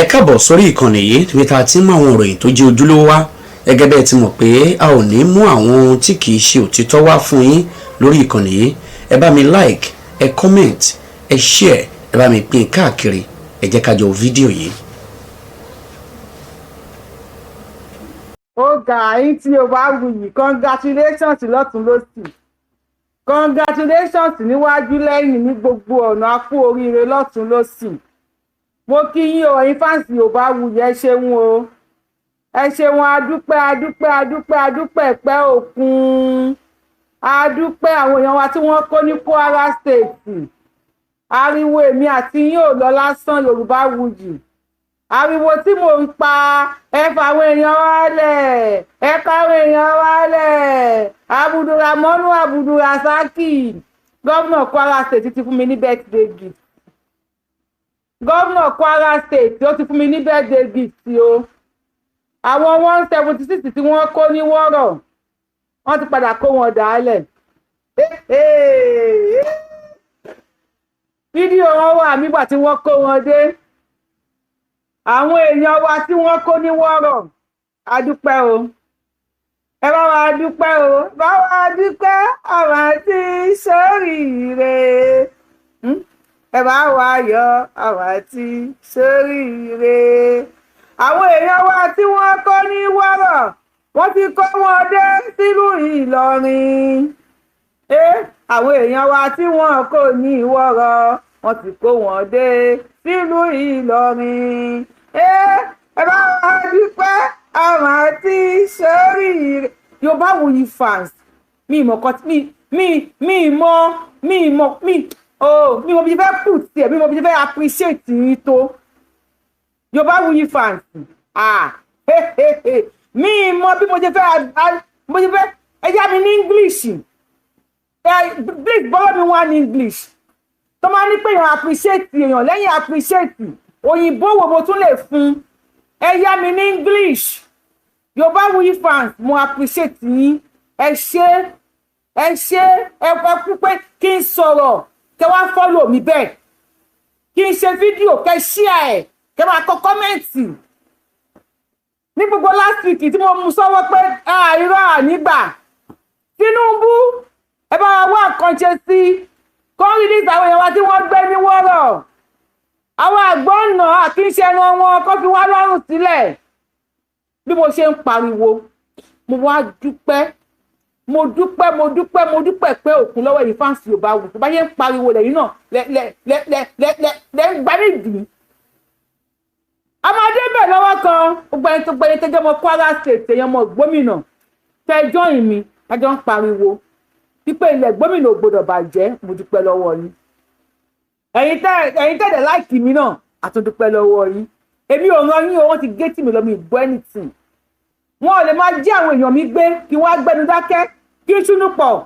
ẹ káàbọ̀ sórí ìkànnì yìí níbi tá a ti ń mú àwọn ìròyìn tó jẹ́ ojúlówó wá gẹ́gẹ́ bẹ́ẹ̀ ti mọ̀ pé a ò ní mú àwọn ohun tí kì í ṣe òtítọ́ wá fún yín lórí ìkànnì yìí. Ẹ bá mi like, ẹ comment, ẹ share, ẹ bá mi pín káàkiri, ẹ jẹ́ ká jọ fídíò yìí. Ó ga yín tí o bá wuyì, congratulations lọ́tún lósì, congratulations níwájú lẹ́yìn ní gbogbo ọ̀nà, a kú oríire lọ́tún lósì. Mo kí yín o, ẹ̀yin fáǹsì ò bá wuyì, ẹ ṣeun o, ẹ ṣeun, adúpẹ́ adúpẹ́ adúpẹ́ adúpẹ́ pẹ́ òkun, adúpẹ́ àwọn èèyàn wa tí wọ́n kó ní Kwara State. Ariwo èmi àti yín ò lọ lásán, Yorùbá wuyì. Ariwo tí mò ń pa, ẹ fàwọn èèyàn wálẹ̀, ẹ káwọn èèyàn wálẹ̀. Abudulramonu Abudulrasaki, gómìnà Kwara State ti fún mi ní birthday gift. Gómìnà Kwara State ó ti fún mi ní birthday gift o. Àwọn 176 tí wọ́n kó ní wọ́rọ̀, wọ́n ti padà kó wọn dálẹ̀. Fídíò wọn wà nígbà tí wọ́n kó wọn dé. Àwọn èèyàn wa tí wọ́n kó ní wọ́rọ̀, a dúpẹ́ o. Ẹ bá wa dúpẹ́ o, bá wa dúpẹ́ àwọn tí ṣoríire. Ẹ bá wa yọ̀ àwọn tí ṣoríire. Àwọn èèyàn wa tí wọ́n kó ní wọ́rọ̀, wọ́n ti kó wọn dé sílùú Ìlọrin. Àwọn èèyàn wa tí wọ́n kó ní wọ́rọ̀, wọ́n ti kó wọn dé sílùú Ìlọrin. Ẹ bá wa dúpẹ́ àwọn tí ṣoríire. Yorubawuyi fans, mi mọ̀ bí fẹ́ put ẹ̀, mi mọ̀ bí fẹ́ appreciate yín tó. Yorubawuyi fans, mi mọ̀ bí mo ṣe fẹ́ ẹ yá mi ní English. Please borrow me one English. Tó máa ní pé èèyàn appreciate èèyàn, lẹ́yìn appreciate òyìnbó wo mo tún lè fún. Ẹ yá mi ní English. Yorubawuyi fans, mo appreciate yín. Ẹ ṣé ẹ kú pé kí n sọ̀rọ̀ kẹ wá follow mi bẹ́ẹ̀, kí n ṣe fídíò kẹ share ẹ̀, kẹ máa kọ kọ́mẹ́ǹtì. Ní gbogbo last week tí mo mú sọ́wọ́ pé irọ́ ànígbà, Tinubu ẹ bá wa wá nǹkan ṣe sí kọ́ release àwọn èèyàn wa tí wọ́n gbé ní wọ́rọ̀. Àwọn àgbọ̀nà àkínṣe ẹran wọn kó fi wá lọ́rùn sílẹ̀. Bí mo ṣe ń pariwo, mo wá dúpẹ́ pé òkun lọ́wọ́ yìí fáǹsì Yorùbá wù. Tó bá yẹ ń pariwo lẹ́yìn náà lẹ́ ń gbá nídìí. Ọmọdé bẹ̀ lọ́wọ́ kan, gbogbo ẹni tó gbẹ́ni tẹ́jọ́ mọ Kwara State, èèyàn mọ gómìnà tẹ́jọ́ ìmí, ẹjọ́ ń pariwo wípé ilẹ̀ gómìnà ò gbọdọ̀ bàjẹ́. Mo dúpẹ́ lọ́wọ́ yín. Ẹ̀yin tẹ́lẹ̀ láìkì mi náà, àtúndúpẹ́ lọ́wọ́ yín. Èmi ò rán yín o, wọ́n ti gé tì mí lọ, mi gbọ́ anything. Wọn ò lè máa jí àwọn èèyàn mi gbé kí wọ́n á gbẹnu dákẹ́ kí n ṣúnú pọ̀.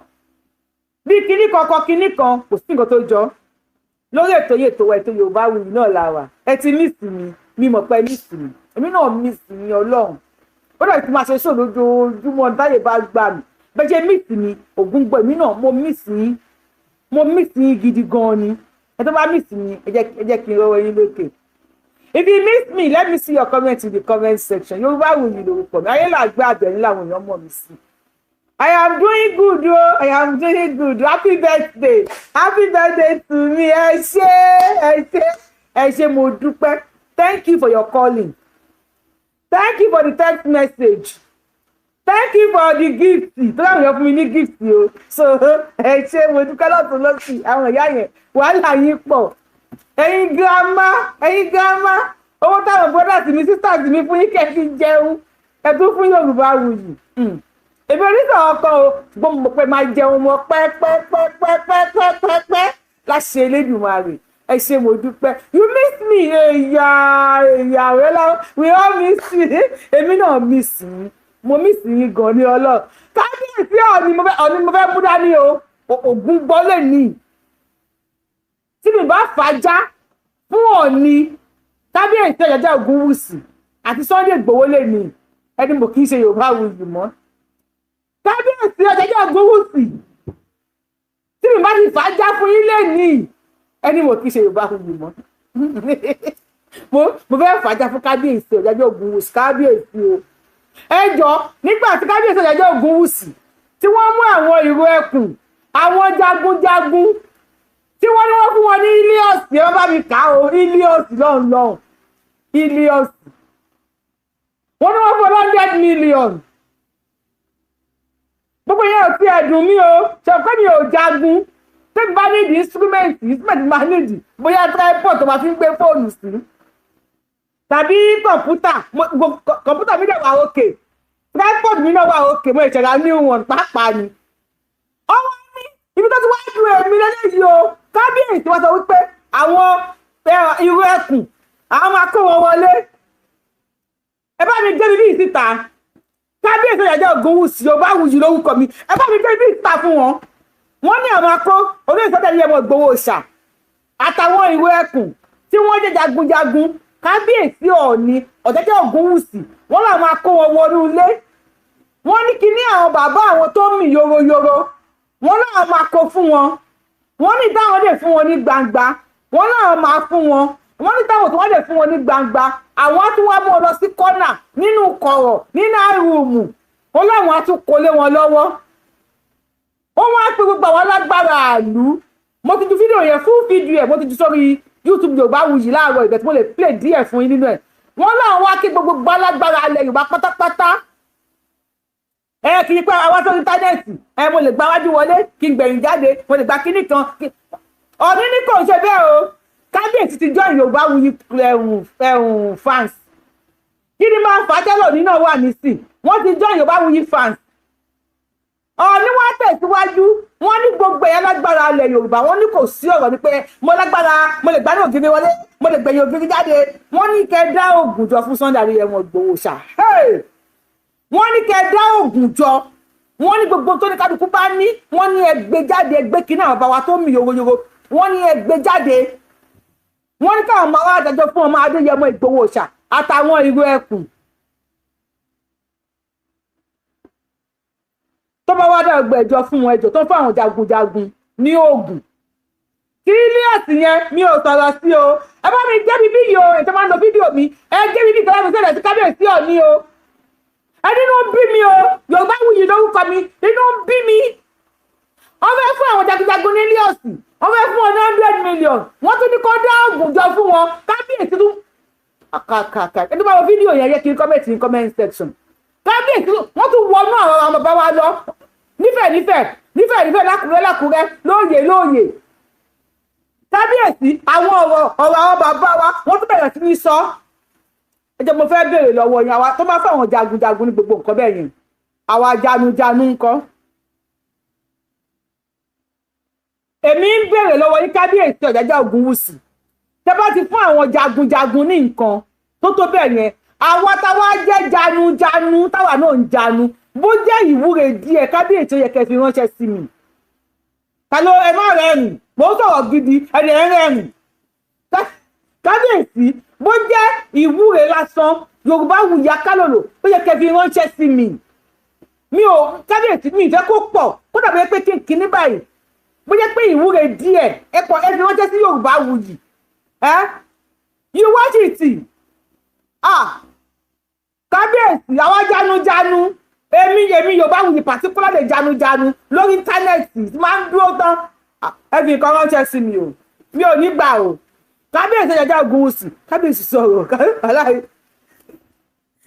Bí kinní kan kò sí nǹkan tó jọ. Lórí ètò Yorubawuyi náà la wà. Ẹ ti miss mi mọ̀ pé miss mi. Èmi náà miss mi Ọlọ́run. Ó dàbí tí máa ṣe sóò lójoojúmọ́ táyé bá gbà mí. Bẹ́ẹ̀ ṣe miss mi, ògùn gbọ́ èmi náà, mo miss yín gidi gan ni. Ẹ tó bá miss mi, ẹ jẹ́ kí n rọwọ́ yín lókè. If you miss me, let me see your comment in the comment section. Yorubawuyi lórúkọ mi. Ayé làgbé àbẹ̀ní làwọn èèyàn mọ̀ mí sí. I am doing good o. I am doing good. Happy birthday. Happy birthday to me. Ẹ ṣé mo dúpẹ́. Thank you for your calling. Thank you for the text message. Thank you for the gift. Tó láwọn èèyàn fún mi ní gift o. So ẹ ṣé mo dúpẹ́ lọ́tún lọ́sì. Àwọn ìyá yẹn wàhálà yín pọ̀. Ẹ̀yin grandma, owó táwọn brothers mi sisters mi fún yín kẹ́ fi jẹun. Ẹ tún fún Yorubawuyi. Èmi oníṣẹ́ ọkọ o, ṣùgbọ́n mo pẹ́ máa jẹun mọ́ pẹ́ láṣẹ Elédùmarè. Ẹ ṣé mo dúpẹ́. You miss me, èyà rẹ láwọn, we all miss you. Èmi náà miss yín. Mo miss yín gan ní Ọlọ́run. Kábíyèsí Ọọ̀ni mo fẹ́ mú dání o. Ògún gbọ́ lè ní. Tí mi bá fàájá fún Ọọ̀ni, kábíyèsí Ọ̀jájá Ògúnwùsì àti Sunday Igboho lè ní. Ẹni mo kì í ṣe Yorubawuyi mọ́. Kábíyèsí Ọ̀jájá Ògúnwùsì tí mi bá ti fàájá fún yín lè ní. Ẹni mo kì í ṣe Yorubawuyi mọ́. mo fẹ́ fàájà fún kábíyèsí Ọ̀jájá Ògúnwùsì kábíyèsí o ẹ jọ nígbà tí kábíyèsí Ọ̀jájá Ògúnwùsì tí wọ́n mú àwọn ìró ẹkùn àwọn jagunjagun tí wọ́n ní wọ́n fún wọn ní Iliọ́sì ẹ bá mi kà ó Iliọ́sì lọ́hùn Iliọ́sì wọ́n ní wọ́n fún 100 million gbogbo yẹn ò tí ẹ̀dùn mí o ṣọ̀pẹ́ mi ò jagun tẹ́bí bá nídìí instrument máa nídìí bóyá tripod tó máa fi ń gbé fóònù sí tàbí kọ̀ǹpútà mi dẹ̀ wà òkè tripod mi náà wà òkè mo ìṣẹ̀dá new one pàápàá ni. ọwọ́ ní ibi tó ti wá ju èmi lẹ́lẹ́yìí o kábíyèsí wọ́n sọ wípé àwọn irú ẹkùn àwọn máa kó wọn wọlé ẹ bá mi gbé mi bí ìsìta kábíyèsí Ọ̀jájá Ògúnwùsì Yorùbá wuyì lórúkọ mi ẹ bá mi gbé mi bí ìsìta fún wọn. wọ́n ní àwọn akó olóòtú ilé ọmọ Igboho Ossa àtàwọn ìwé ẹkùn tí wọ́n jẹ́ jagunjagun kábíyèsí Ọọ̀ni Ọ̀jájá Ògúnwùsì wọ́n làwọn akó wọn wọnú ilé wọ́n ní kíní àwọn bàbá àwọn tó mì yoroyoro wọ́n náà máa kó fún wọn wọ́n ní táwọn lè fún wọn ní gbangba wọ́n náà máa fún wọn wọ́n ní táwọn tó wọ́n lè fún wọn ní gbangba àwọn tí wọ́n mú ọ lọ sí kọ́nà nínú kọ̀rọ̀ nínú àrùmù wọ́n láwọn á tún kó lé wọn lọ́wọ́ wọ́n wá pé gbogbo àwọn alágbára àlú mo ti ju fídíò yẹn fún fídíò ẹ̀ mo ti ju sórí YouTube Yorùbáwùyí láàárọ̀ ìgbà tí mo lè play díẹ̀ fún yín nínú ẹ̀ wọ́n láwọn wá kí gbogbo alágbára alẹ́ Yorùbá pátápátá kì í pẹ́ àwọn sórí íńtánẹ́ẹ̀tì mo lè gba wájú wọlé kí n gbẹ̀yìn jáde mo lè gba kíní kan ọdún ní kò ń ṣe bẹ́ẹ̀ o kábíyèsí ti join Yorùbáwùyí fans kí ni máa fà á tẹ́lọ̀ nínú wà nísìn wọ́n ti join Yorùbáwùyí fans Ọọ̀ni wá tẹ̀síwájú wọ́n ní gbogbo ẹ̀yà lágbára ilẹ̀ Yorùbá wọ́n ní kò sí ọ̀rọ̀ ní pé mo lágbára mo lè gbá ní ògiri wọlé mo lè gbẹ̀yìn ògiri jáde wọ́n ní kẹ́ dá oògùn jọ fún Sunday Adéyẹmọ Ìgbòho Òòṣà wọ́n ní kẹ́ dá oògùn jọ wọ́n ní gbogbo tó ní kálukú bá ní wọ́n ní ẹgbẹ́ jáde ẹgbẹ́ kíní àwọn bàbá tó mì yòròyòrò wọ́n ní ẹgbẹ́ jáde wọ́n ní káwọn máa wá dájọ́ fún ọmọ Adéyẹmọ Ìgbòho Òòṣà àtàwọn ìró ẹkùn tó bá wá dá ọgbà ẹjọ́ fún wọn ẹjọ́ tó fún àwọn jagunjagun ní oògùn tí Iliọ́sì yẹn mi ò sọ̀rọ̀ sí o ẹ bá mi jẹ́ bíbí yìí o ètò máa ń lo fídíò mi ẹ jẹ́ bíbí ìtọ́lá mi sẹ́lẹ̀ sí kábíyèsí Ọọ̀ni o ẹ nínú ń bí mi o Yorùbáwùyí lórúkọ mi nínú ń bí mi wọ́n fẹ́ fún àwọn jagunjagun ní Iliọ́sì wọ́n fẹ́ fún wọn ní 100 million wọ́n tún ní kó dá oògùn jọ fún wọn kábíyèsí tún kàkàkà ẹ tó bá wọ fídíò yẹn yẹ kí n comment ní comment section kábíyèsí wọ́n tún wọnú àwọn bàbá wa lọ nífẹ̀ẹ́ lákùrẹ́ lóòyè kábíyèsí àwọn ọ̀rọ̀ àwọn bàbá wa wọ́n tún bẹ̀rẹ̀ sí ní sọ ẹ jẹ́ mo fẹ́ béèrè lọ́wọ́ yín àwa tó bá fáwọn jagunjagun ní gbogbo nǹkan bẹ́ẹ̀ yẹn àwa janujanu ńkọ́ èmi ń béèrè lọ́wọ́ yín kábíyèsí Ọ̀jájá Ògúnwùsì tẹ́ bá ti fún àwọn jagunjagun ní nǹkan tó bẹ́ẹ̀ yẹn àwa táwa jẹ́ janujanu táwa náà ń janu bó jẹ́ ìwúre díẹ̀ kábíyèsí yẹ kẹ́ fi ránṣẹ́ sí mi kálọ ẹ má rẹ́rìn mò ń sọ̀rọ̀ gidi ẹni ẹ rẹ́rìn kábíyèsí bó jẹ́ ìwúre lásán Yorùbáwùyí akálòlò ó yẹ kẹ́ fi ránṣẹ́ sí mi ò kábíyèsí mi ìfẹ́ kó pọ̀ kó dàbí pé kíní báyìí bó jẹ́ pé ìwúre díẹ̀ ẹ fi ránṣẹ́ sí Yorùbáwùyí you watch it kábíyèsí àwa janujanu èmi Yorùbáwùyí particularly janujanu lórí íńtánẹ́ẹ̀tì máa ń dúró tán ẹ fi nǹkan ránṣẹ́ sí mi o mi ò ní gbà o kábíyèsí Ọ̀jájá Ògúnwùsì kábíyèsí sọ̀rọ̀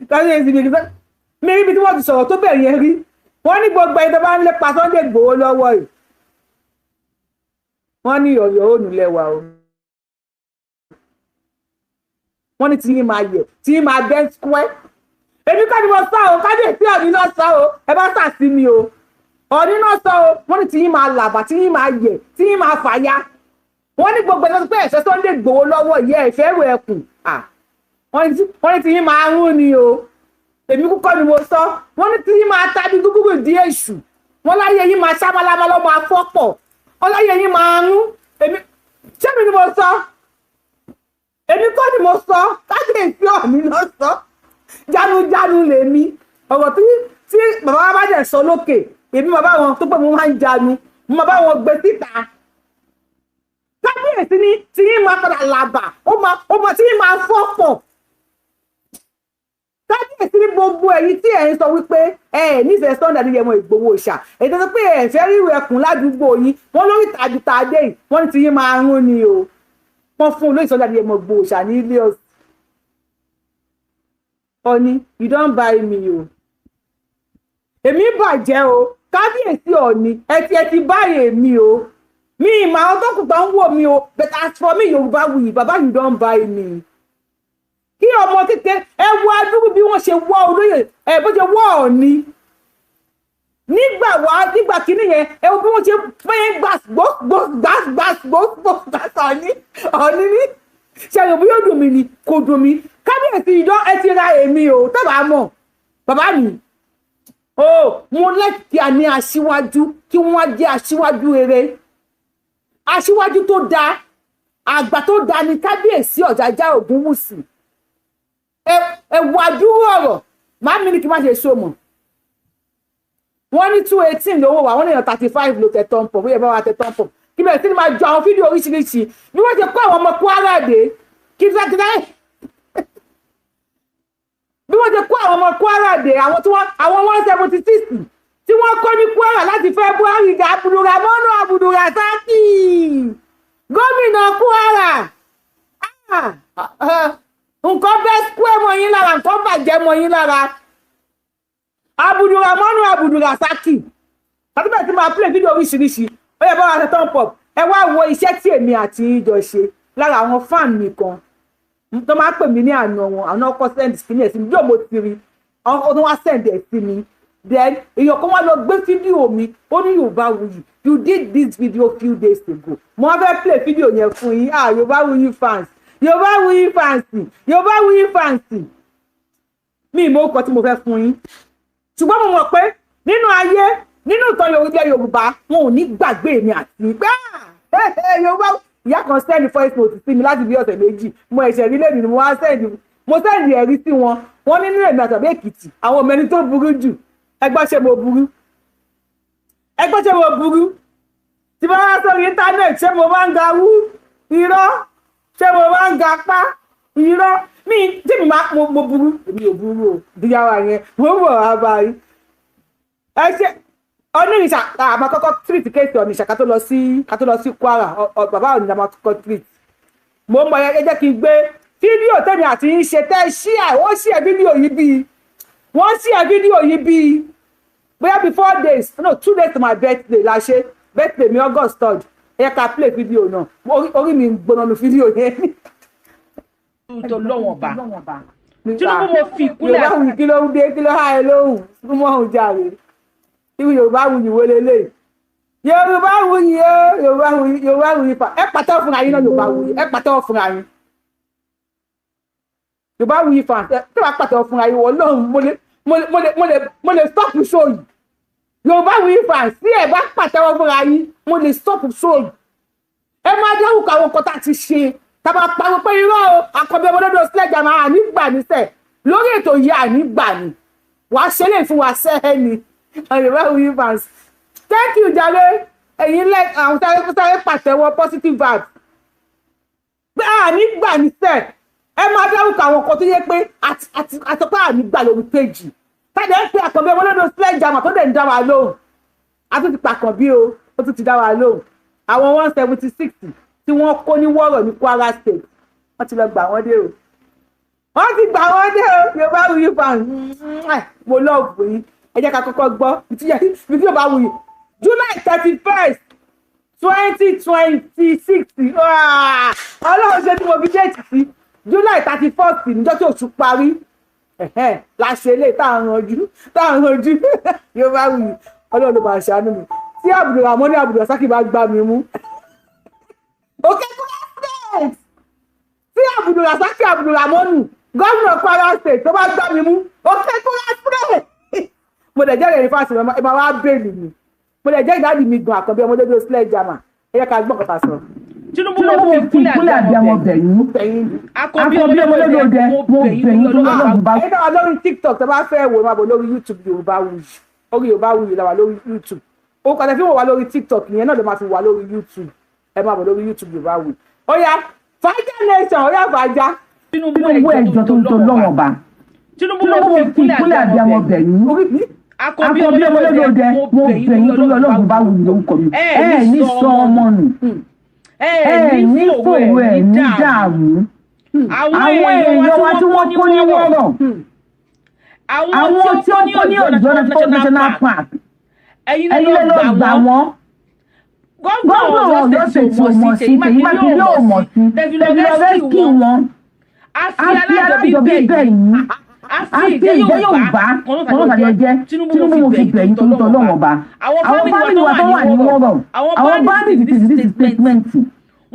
kábíyèsí mi rí ibi tí wọ́n ti sọ̀rọ̀ tó bẹ̀rẹ̀ yẹn rí wọ́n ní gbogbo ẹni tó bá ń lépa Sunday Ìgbòho lọ́wọ́ yìí wọ́n ní Ọ̀yọ́ ò nílẹ̀ wa o wọ́n ní tí yín máa yẹ tí yín máa bẹ́ square èmi kọ́ ni mo sọ o kábíyèsí Ọọ̀ni náà sọ o ẹ bá sà sí mi o Ọọ̀ni náà sọ o wọ́n ní tí yín máa làbà tí yín máa yẹ tí yín máa fàya wọ́n ní gbogbo ẹni tó pé ẹ̀ṣẹ̀ Sunday Ìgbòho lọ́wọ́ yẹ ẹ̀fẹ́ rẹ̀ ẹkùn wọ́n ní tí yín máa rún ni o èmi kúkọ́ ni mo sọ wọ́n ní tí yín máa tàbí gúgúrú di èṣù wọ́n láyé yín máa ṣámálámá lọ́ máa fọ́pọ̀ wọ́n láyé yín máa rún èmi ṣé mi ni mo sọ èmi kọ́ ni mo sọ kábíyèsí Ọọ̀ni lọ sọ janujanu lèmi ọ̀rọ̀ tí bàbá wa bá dẹ̀ sọ lókè èmi bàbá wọn tó pé mo máa ń janu mo máa bá wọn gbé síta kábíyèsí kábíyèsí ní tí yín máa padà làbà ó máa tí yín máa fọ́pọ̀ kábíyèsí ní gbogbo èyí tí ẹ̀ ń sọ wípé nífẹ̀ẹ́ Sunday Adéyẹmọ Ìgbòho Òòṣà èyí tó sọ pé ẹ̀ fẹ́ ríru ẹkùn ládùúgbò yín wọ́n lórí tàdútàdé yìí wọ́n ní tí yín máa rún ni o wọ́n fún olóyè Sunday Adéyẹmọ Ìgbòho Òòṣà ní ilé ọ̀sìn ọ̀ni you don buy me o èmi bàjẹ́ o kábíyèsí ọ̀ni ẹ ti báyìí èmi o mi ìmọ̀ àwọn tó kù tó ń wò mí o but as for me Yorùbáwùyí bàbá you don buy me kí ọmọ kékeré ẹ wo adúrú bí wọ́n ṣe wọ́ olóyè bó ṣe wọ́ ọ̀ni nígbà kínní yẹn ẹ wo bí wọ́n ṣe pẹ́yìn gbàsgbòsgbàsgbòsgbòsgbòsgbòs ọ̀ni ní ṣe àyòbí yóò dùn mí ni kò dùn mí kábíyèsí ìdán ẹ ti ra èmi o tẹ́bàá mọ̀ bàbá mi mo lẹ́kìí àní aṣíwájú kí wọ́n jẹ́ aṣíwájú rere aṣíwájú tó dáa àgbà tó dáa ní kábíyèsí Ọ̀jájá Ògúnwùsì ẹ̀wù àdúró ọ̀rọ̀ máa mi ní kí n má ṣe ṣó mọ̀ wọ́n ní 218 lówó wà wọ́n ní 35 ló tẹ̀ tọ́ǹpọ̀ bóyá bá wa tẹ̀ tọ́ǹpọ̀ kí bẹ̀rẹ̀ sí ni máa jọ àwọn fídíò oríṣiríṣi bí wọ́n ṣe kó àwọn ọmọ Kwara dé kí bí wọ́n ṣe kó àwọn ọmọ Kwara dé àwọn 176 tí wọ́n kọ́ ní Kwara láti February dá Abdulrahman Abdulrasaki gómìnà Kwara nǹkan bẹ́ẹ̀ square mọ́ yín lára nǹkan bàjẹ́ mọ́ yín lára Abdulrahman Abdulrasaki àti bẹ́ẹ̀ tí máa play fídíò oríṣiríṣi ó yẹ bá wa ṣe turn pop ẹ wá wo iṣẹ́ tí èmi àti ìjọ ṣe lára àwọn fan mi kan tó máa pè mí ní àná wọn àwọn ọkọ send sí mi ẹ̀ sí mi bí òun mo ti rí àwọn tó wá send ẹ̀ sí mi then èèyàn kan wá lọ gbé fídíò mi ó ní Yorùbáwùyí you did this video few days ago mo wá fẹ́ play fídíò yẹn fún yín Yorùbáwùyí fans Yorùbáwùyí fans Yorùbáwùyí fans mi ìmọ̀ ọkọ̀ tí mo fẹ́ fún yín ṣùgbọ́n mo mọ̀ pé nínú ayé nínú ìtàn Yorùbá wọn ò ní gbàgbé mi àti pé Yorùbá ìyá kan sẹ́ni voice note sí mi láti bí ọ̀sẹ̀ méjì mo ẹ̀ṣẹ̀ rí lẹ́nu ni mo wá sẹ́ni ẹ̀rí sí wọn wọ́n nínú èmi àtàbí Èkìtì àwọn ọmọ ẹni tó burú jù ẹgbọ́n ṣe mo burú tí bá wá sórí íńtánẹ́ẹ̀tì ṣé mo máa ń ga wú irọ́ ṣé mo máa ń ga pa irọ́ mi tí mi máa mo burú èmi ò burú o díyàwó yẹn mo ń bọ̀ wá báyìí ẹ ṣe onírìṣà àmọ́ kọ́kọ́ treat kéèsì Ọ̀nìṣà ká tó lọ sí Kwara bàbá Ọ̀nìṣà máa kọ́kọ́ treat mo mọ ẹ jẹ́ kí n gbé fídíò tèmi àti ń ṣe tẹ́ ó ṣí ẹ fídíò yìí bíi wọ́n ṣí ẹ fídíò yìí bíi bóyá bí 4 days no 2 days to my birthday la ṣe birthday mi August 3rd ẹ ká play fídíò náà orí mi ń gbóná nu fídíò yẹn. tó lọ́wọ́n bá Tinubu mo fi ìkúlẹ̀ Yorùbáwùyí kí ló ń dé kí ló há ẹ lóhùn fún mọ́ òun jàre irú Yorùbáwùyí wo lélẹ̀ Yorùbáwùyí Yorùbáwùyí fa ẹ pàtẹ́wọ́ fúnra yín náà Yorùbáwùyí ẹ pàtẹ́wọ́ fúnra yín Yorùbáwùyí fa tí wàá pàtẹ́wọ́ fúnra yín wọ́n lóhùn mo lè stop show yìí Yorùbáwùyí fa sí ẹ bá pàtẹ́wọ́ fúnra yín mo lè stop show yìí ẹ máa dẹ́rù káwọn nǹkan tá a ti ṣe tàbá pariwo pé irọ́ o àkọ́bí ọmọdé sílẹ̀jà máa ànígbà níṣẹ́ lórí ètò yìí ànígbà ni wàá ṣe lè fún wa sẹ́ẹ̀ ni Yorùbáwùyí fans thank you jàre ẹ̀yin lẹ́ àwọn sáré pàtẹ́wọ́ positive vibes pé ànígbà níṣẹ́ ẹ máa dárúkọ àwọn kan tó yẹ pé àtọ́pẹ́ ànígbà lórí péjì tàbí ẹ pé àkọ́bí ọmọdé sílẹ̀jà mà tó dẹ̀ ń dá wa lóhùn a tún ti pàkànbí o ó tún ti dá wa lóhùn àwọn 176 tí wọ́n kó ní wọ́rọ̀ ní Kwara State wọ́n ti lọ gbà wọ́n dé o wọ́n ti gbà wọ́n dé o Yorùbáwùyí fans mo lọ́ọ̀bù yín ẹ jẹ́ ká kọ́kọ́ gbọ́ bí Yorùbáwùyí July 31st 2026 ọlọ́run ṣe tí mo fi déètì sí July 31st níjọ́ tí oṣù parí láṣẹ ilé táwọn ranjú Yorùbáwùyí ọlọ́run ló máa ṣàánú mi tí Abdulrahman Abdulrasaki bá gbá mi mú òkè Kwara State tí Abdulrasaki Abdulrahman gómìnà Kwara State tó bá gbá mi mú òkè Kwara State mo dẹ̀ jẹ́ ìrìn fásitì ẹ máa wá bẹ́ẹ̀lì mi mo dẹ̀ jẹ́ ìdádì mi gan àkànbí ọmọdé bí ó sílẹ̀ jama ẹ yẹ ká gbọ́ kọ́ta sọ. Tinubu mo fi ìkúlẹ̀ àbíamọ bẹ̀yìn àkànbí ọmọdé mo bẹ̀yìn Yorùbá. ẹ dáwà lórí TikTok tó bá fẹ́ wò máa bọ̀ lórí YouTube Yorùbáwùyí orí Yorùbáwùyí la wà lórí YouTube ó kọ́ta fi wọ́n wá lórí TikTok ìyẹn náà ló máa fi wà lórí YouTube ẹ máa bọ̀ lórí YouTube Yorùbáwùyí ó yá fàájà nation ó yá fàájà. Tinubu ẹjọ́ tó ń tọ́ lọ́wọ́ bá Tinubu mo fi ìkúnlẹ̀ abiyamọ bẹ̀ yín akọbí ọmọlẹ́dọ̀dẹ mo bẹ̀ yín torí Ọlọ́run bá wù mí lórúkọ mi ní sọ ọmọ nù ní fòwò ní dààmú àwọn èèyàn wa tí wọ́n kó ní wọ́rọ̀ àwọn tí ó kó ní Ọ̀yọ́ national park ẹ̀yin ló gbà wọ́n gómìnà Ọ̀yọ́ ṣètò mọ̀ sí Ṣèyí Mákindé ò mọ̀ sí tẹ̀lifíọ̀rẹ́sì wọn a fi alájọbí bẹ̀ yín a fi ìjẹ́ Yorùbá kọ́nọ́tàjọ jẹ́ Tinubu mo fi bẹ̀ yín torí tọ́lọ́wọ́n ba àwọn fámìlì wa tó wà ní wọ́rọ̀ àwọn bandit ti ti statement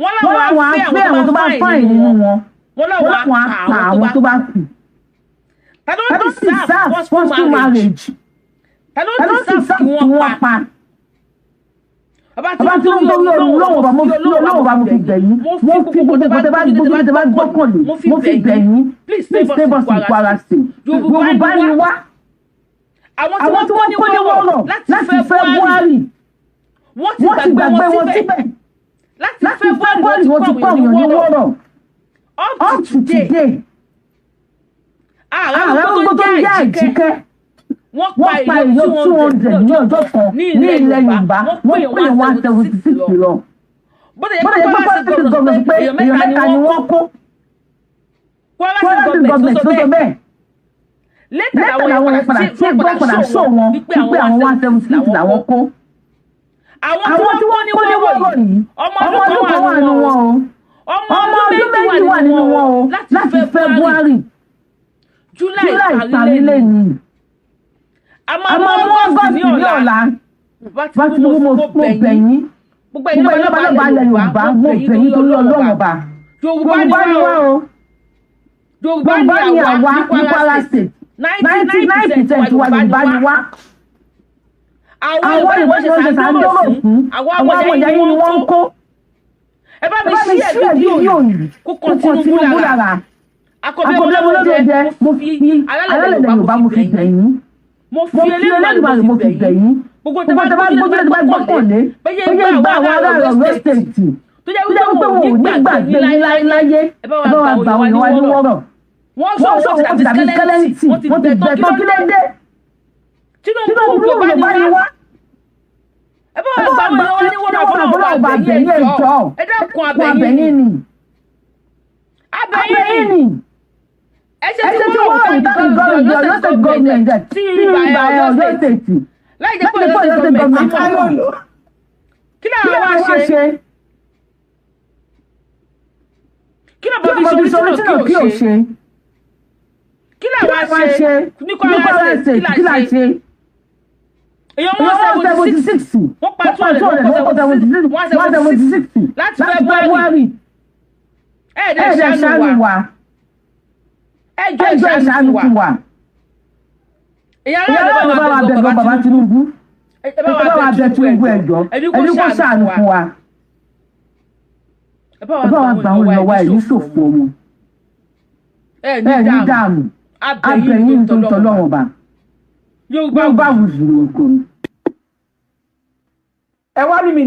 wọ́n láwọn á fẹ́ àwọn tó bá fáìn nínú wọn wọ́n láwọn á pa àwọn tó bá kù tàbí sì serve forceful marriage tàbí sì serve kí wọ́n pa bàbá tí wọ́n torí Ọlọ́run bá mo fi Ọlọ́run bá mo fi bẹ̀ yín mo fi gbogbo tẹ bá gbọ́kànlé mo fi bẹ̀ yín please save us in Kwara State Yorùbá ni wá àwọn tí wọ́n kó ní wọ́rọ̀ láti fẹ́ Buhari wọ́n ti gbàgbé wọn síbẹ̀ láti fẹ́ Buhari wọ́n ti pọ̀ wọ́n ní wọ́rọ̀ up to today ààrẹ gbogbo tó jẹ́ Àjíkẹ́ wọ́n pa èèyàn 200 ní ọjọ́ kan ní ilẹ̀ Yorùbá wọ́n pè 176 lọ. bọ́dẹ̀ yẹ kó pàṣẹ gọ́ọ̀mẹ̀ntì pé èèyàn mẹ́ta ni wọ́n kó. Kwara gọ́ọ̀mẹ̀ntì tó sọ bẹ́ẹ̀. lẹ́tà làwọn yẹn padà tí gbọ́ padà sọ wọn wípé àwọn 176 làwọn kó. àwọn tí wọ́n ní wọ́rọ̀ yìí ọmọ ọdún kan wà nínú wọn o ọmọ ọdún méjì wà nínú wọn o láti fẹ́ Buhari July ìpàlélẹ̀ yìí àmọ́ gọ́ọ̀sì ní ọ̀la bá Tinubu mo bẹ̀ yín gbogbo ẹ̀yin lọ́balọ́ba ilẹ̀ Yorùbá mo bẹ̀ yín torí Ọlọ́run ọba Yorùbá ni wá o Yorùbá ni àwa ní Kwara State 99% wa Yorùbá ni wá àwọn ìwé ṣe sàndóró fún àwọn ọmọ ìyá yín ni wọ́n ń kó ẹ bá mi ṣí fídíò yìí kó kàn Tinubu lára akọbí ọmọlẹ́dọ̀ jẹ mo fi alálẹ̀ Yorùbá mo fi bẹ̀ yín mo fi Elédùmarè mo fi bẹ̀ yín gbogbo tẹ́ bá gbọ́kànlé bẹ́yẹ gbà àwọn ará Ọ̀yọ́ state tó jẹ́ wípé wọn ò ní gbàgbé láyé ẹ bá wà gbà wọn níwájú wọ́rọ̀ wọ́n sọ wọ́n ti dàbí skeleton wọ́n ti bẹ̀ tán kí ló dé Tinubu Yorùbá ni wá ẹ bá wà gbà wọn níwájú wọ́rọ̀ fọlọ́ ọba abẹ́yìn ẹ̀jọ́ ẹ dákun abẹ́yìn ni abẹ́yìn ni ẹsẹ tí wọ́n rí tàbí gọ́ọ̀mẹ̀ntì Ọ̀yọ́ state gọ́ọ̀mẹ̀ntì tí ìgbà Ọ̀yọ́ state láì jẹ́ pé Ọ̀yọ́ state gọ́ọ̀mẹ̀ntì kí náà wá ṣe kí náà bọ́ bí solution kí o ṣe kí náà wá ṣe ní Kwara state kí náà ṣe èyàn 176 wọ́n pa 176 láti fẹ́ Buhari ẹ̀ẹ́dẹ̀ ṣàánú wa ẹjọ́ ìṣàánú fún wa ìyá rẹ̀ bá wà bẹ̀ bàbá Tinubu ẹ bá wà bẹ̀ Tinubu ẹjọ́ ẹni kó ṣàánú fún wa ẹ bá wà gbà wọn lọ́wọ́ ẹ̀ ní ṣòfò wọn ẹ ní dààmú abẹ́yìn tó ń tọ́lọ́wọ́ bá Yorùbá wùzùrù oko ni. ẹ wá ní mi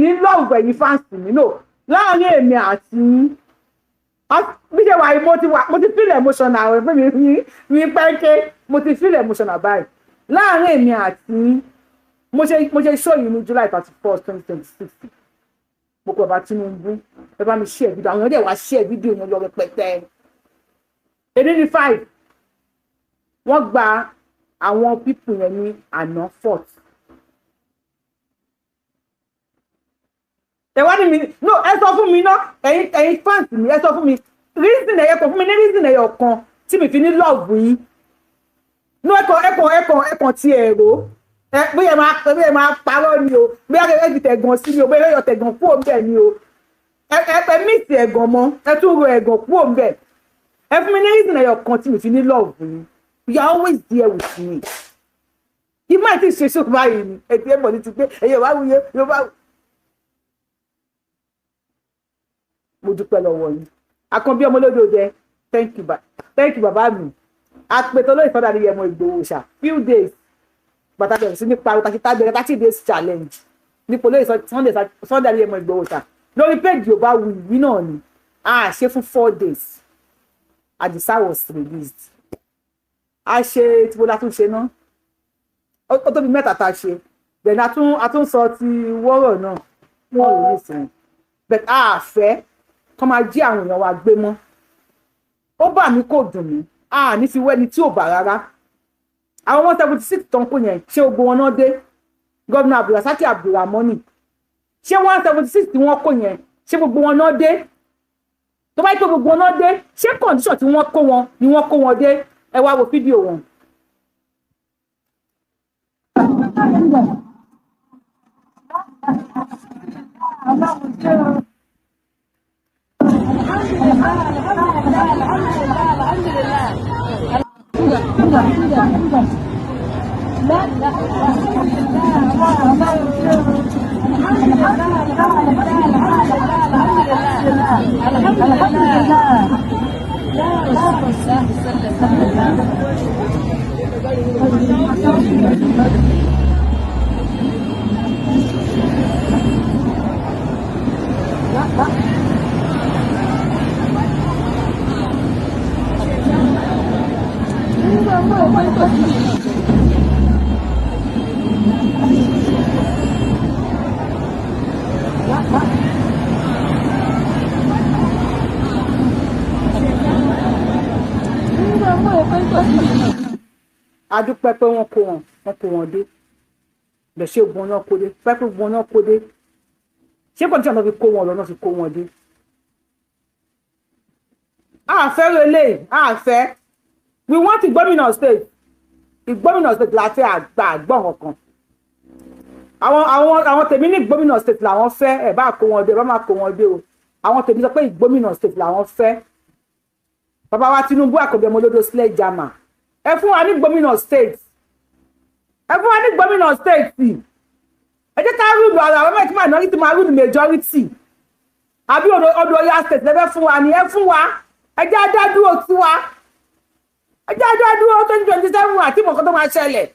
ní lọ́ọ̀gbù ẹ̀yìn fáǹsì mi lò láàárín èmi àti bí ṣe wà yìí mo ti feel emotional rẹ fún mi pẹ́ẹ́kẹ́ mo ti feel emotional báyìí láàárín èmi àti mo ṣe show yìí ní July 31st 2026 mo kọ bá Tinubu ẹ bá mi share video àwọn ọdẹ wá share video yẹn lọ rẹpẹtẹ èdè ní 5 wọ́n gba àwọn people yẹn ní àná 4th ẹ wá ní mi no ẹ sọ fún mi ná ẹ̀yin fans mi ẹ sọ fún mi reason ẹyẹ kan fún mi ní reason ẹyọ kan tí mi fi ní love yín no ẹkàn ti ẹ̀rọ bóyá máa parọ́ ni o bóyá ẹ fi tẹ̀gàn sí ni o bóyá ẹ tẹ̀gàn kúrò ń bẹ̀ ni o ẹ mix ẹ̀gàn mọ́ ẹ tún ro ẹ̀gàn kúrò ń bẹ̀ ẹ fún mi ní reason ẹyọ kan tí mi fi ní love yín you are always there with me ìmọ̀ àti ìṣesí báyìí ni ẹ ti ẹ bọ̀ ní ti pé ẹ̀yẹ wá wúyẹ ló bá mo dúpẹ́ lọ́wọ́ yín akànbí ọmọlódò jẹ thank you bàbá mi àpètò lóyè sọ́dà ní yẹmọ Ìgbòho Òòṣà few days bàtà bẹ̀rẹ̀ sí ní pariwo tàbí bẹ̀rẹ̀ 30 days challenge nípò lóyè Sunday ní yẹmọ Ìgbòho Òòṣà lórí page Yorubawuyi náà ni a ṣe fún 4 days Adisa was released a ṣe tí mo la tún ṣe náà ó tóbi mẹ́ta tá a ṣe then a tún sọ ti wọ́rọ̀ náà wọ́n ò ní sìn but a fẹ́ kọ́ máa jí àwọn èèyàn wa gbé mọ́ ó bà mí kò dùn mí a ní fi wẹ́ni tí ò bá rárá àwọn 176 tó ń kó yẹn ṣé gbogbo wọn náà dé gómìnà Abdulrasaq Abdulramoni ṣé 176 tí wọ́n kó yẹn ṣé gbogbo wọn náà dé tó bá yẹ pé gbogbo wọn náà dé ṣé condition tí wọ́n kó wọn ni wọ́n kó wọn dé ẹ wá wo fídíò wọn. adúpẹ́ pé wọ́n kó wọn dé bẹ̀ ṣé gbọ́n náà kó dé pẹ́ pé gbọ́n náà kó dé ṣé kò tí wọ́n fi kó wọn lọ náà fi kó wọn dé. àfẹ́ relé àfẹ́ we want Igboho state Igboho state la fẹ́ àgbọ̀n kankan àwọn tèmi ní Igboho state làwọn fẹ́ ẹ̀ bá kó wọn dé bá má kó wọn dé o àwọn tèmi sọ pé Igboho state làwọn fẹ́ bàbá wa Tinubu àkọ́bí ọmọ olódò sílẹ̀ jama ẹ fún wa ní Igboho state ẹ fún wa ní Igboho state ẹ jẹ́ ká rúlù ara àwọn mẹ́tí minority máa rúlù majority àbí odò Ọ̀yọ́ state lẹ́fẹ́ fún wa ni ẹ fún wa ẹ jẹ́ adádúró sí wa ẹ jẹ́ adádúró 2027 àti ìmọ̀kan tó máa ṣẹlẹ̀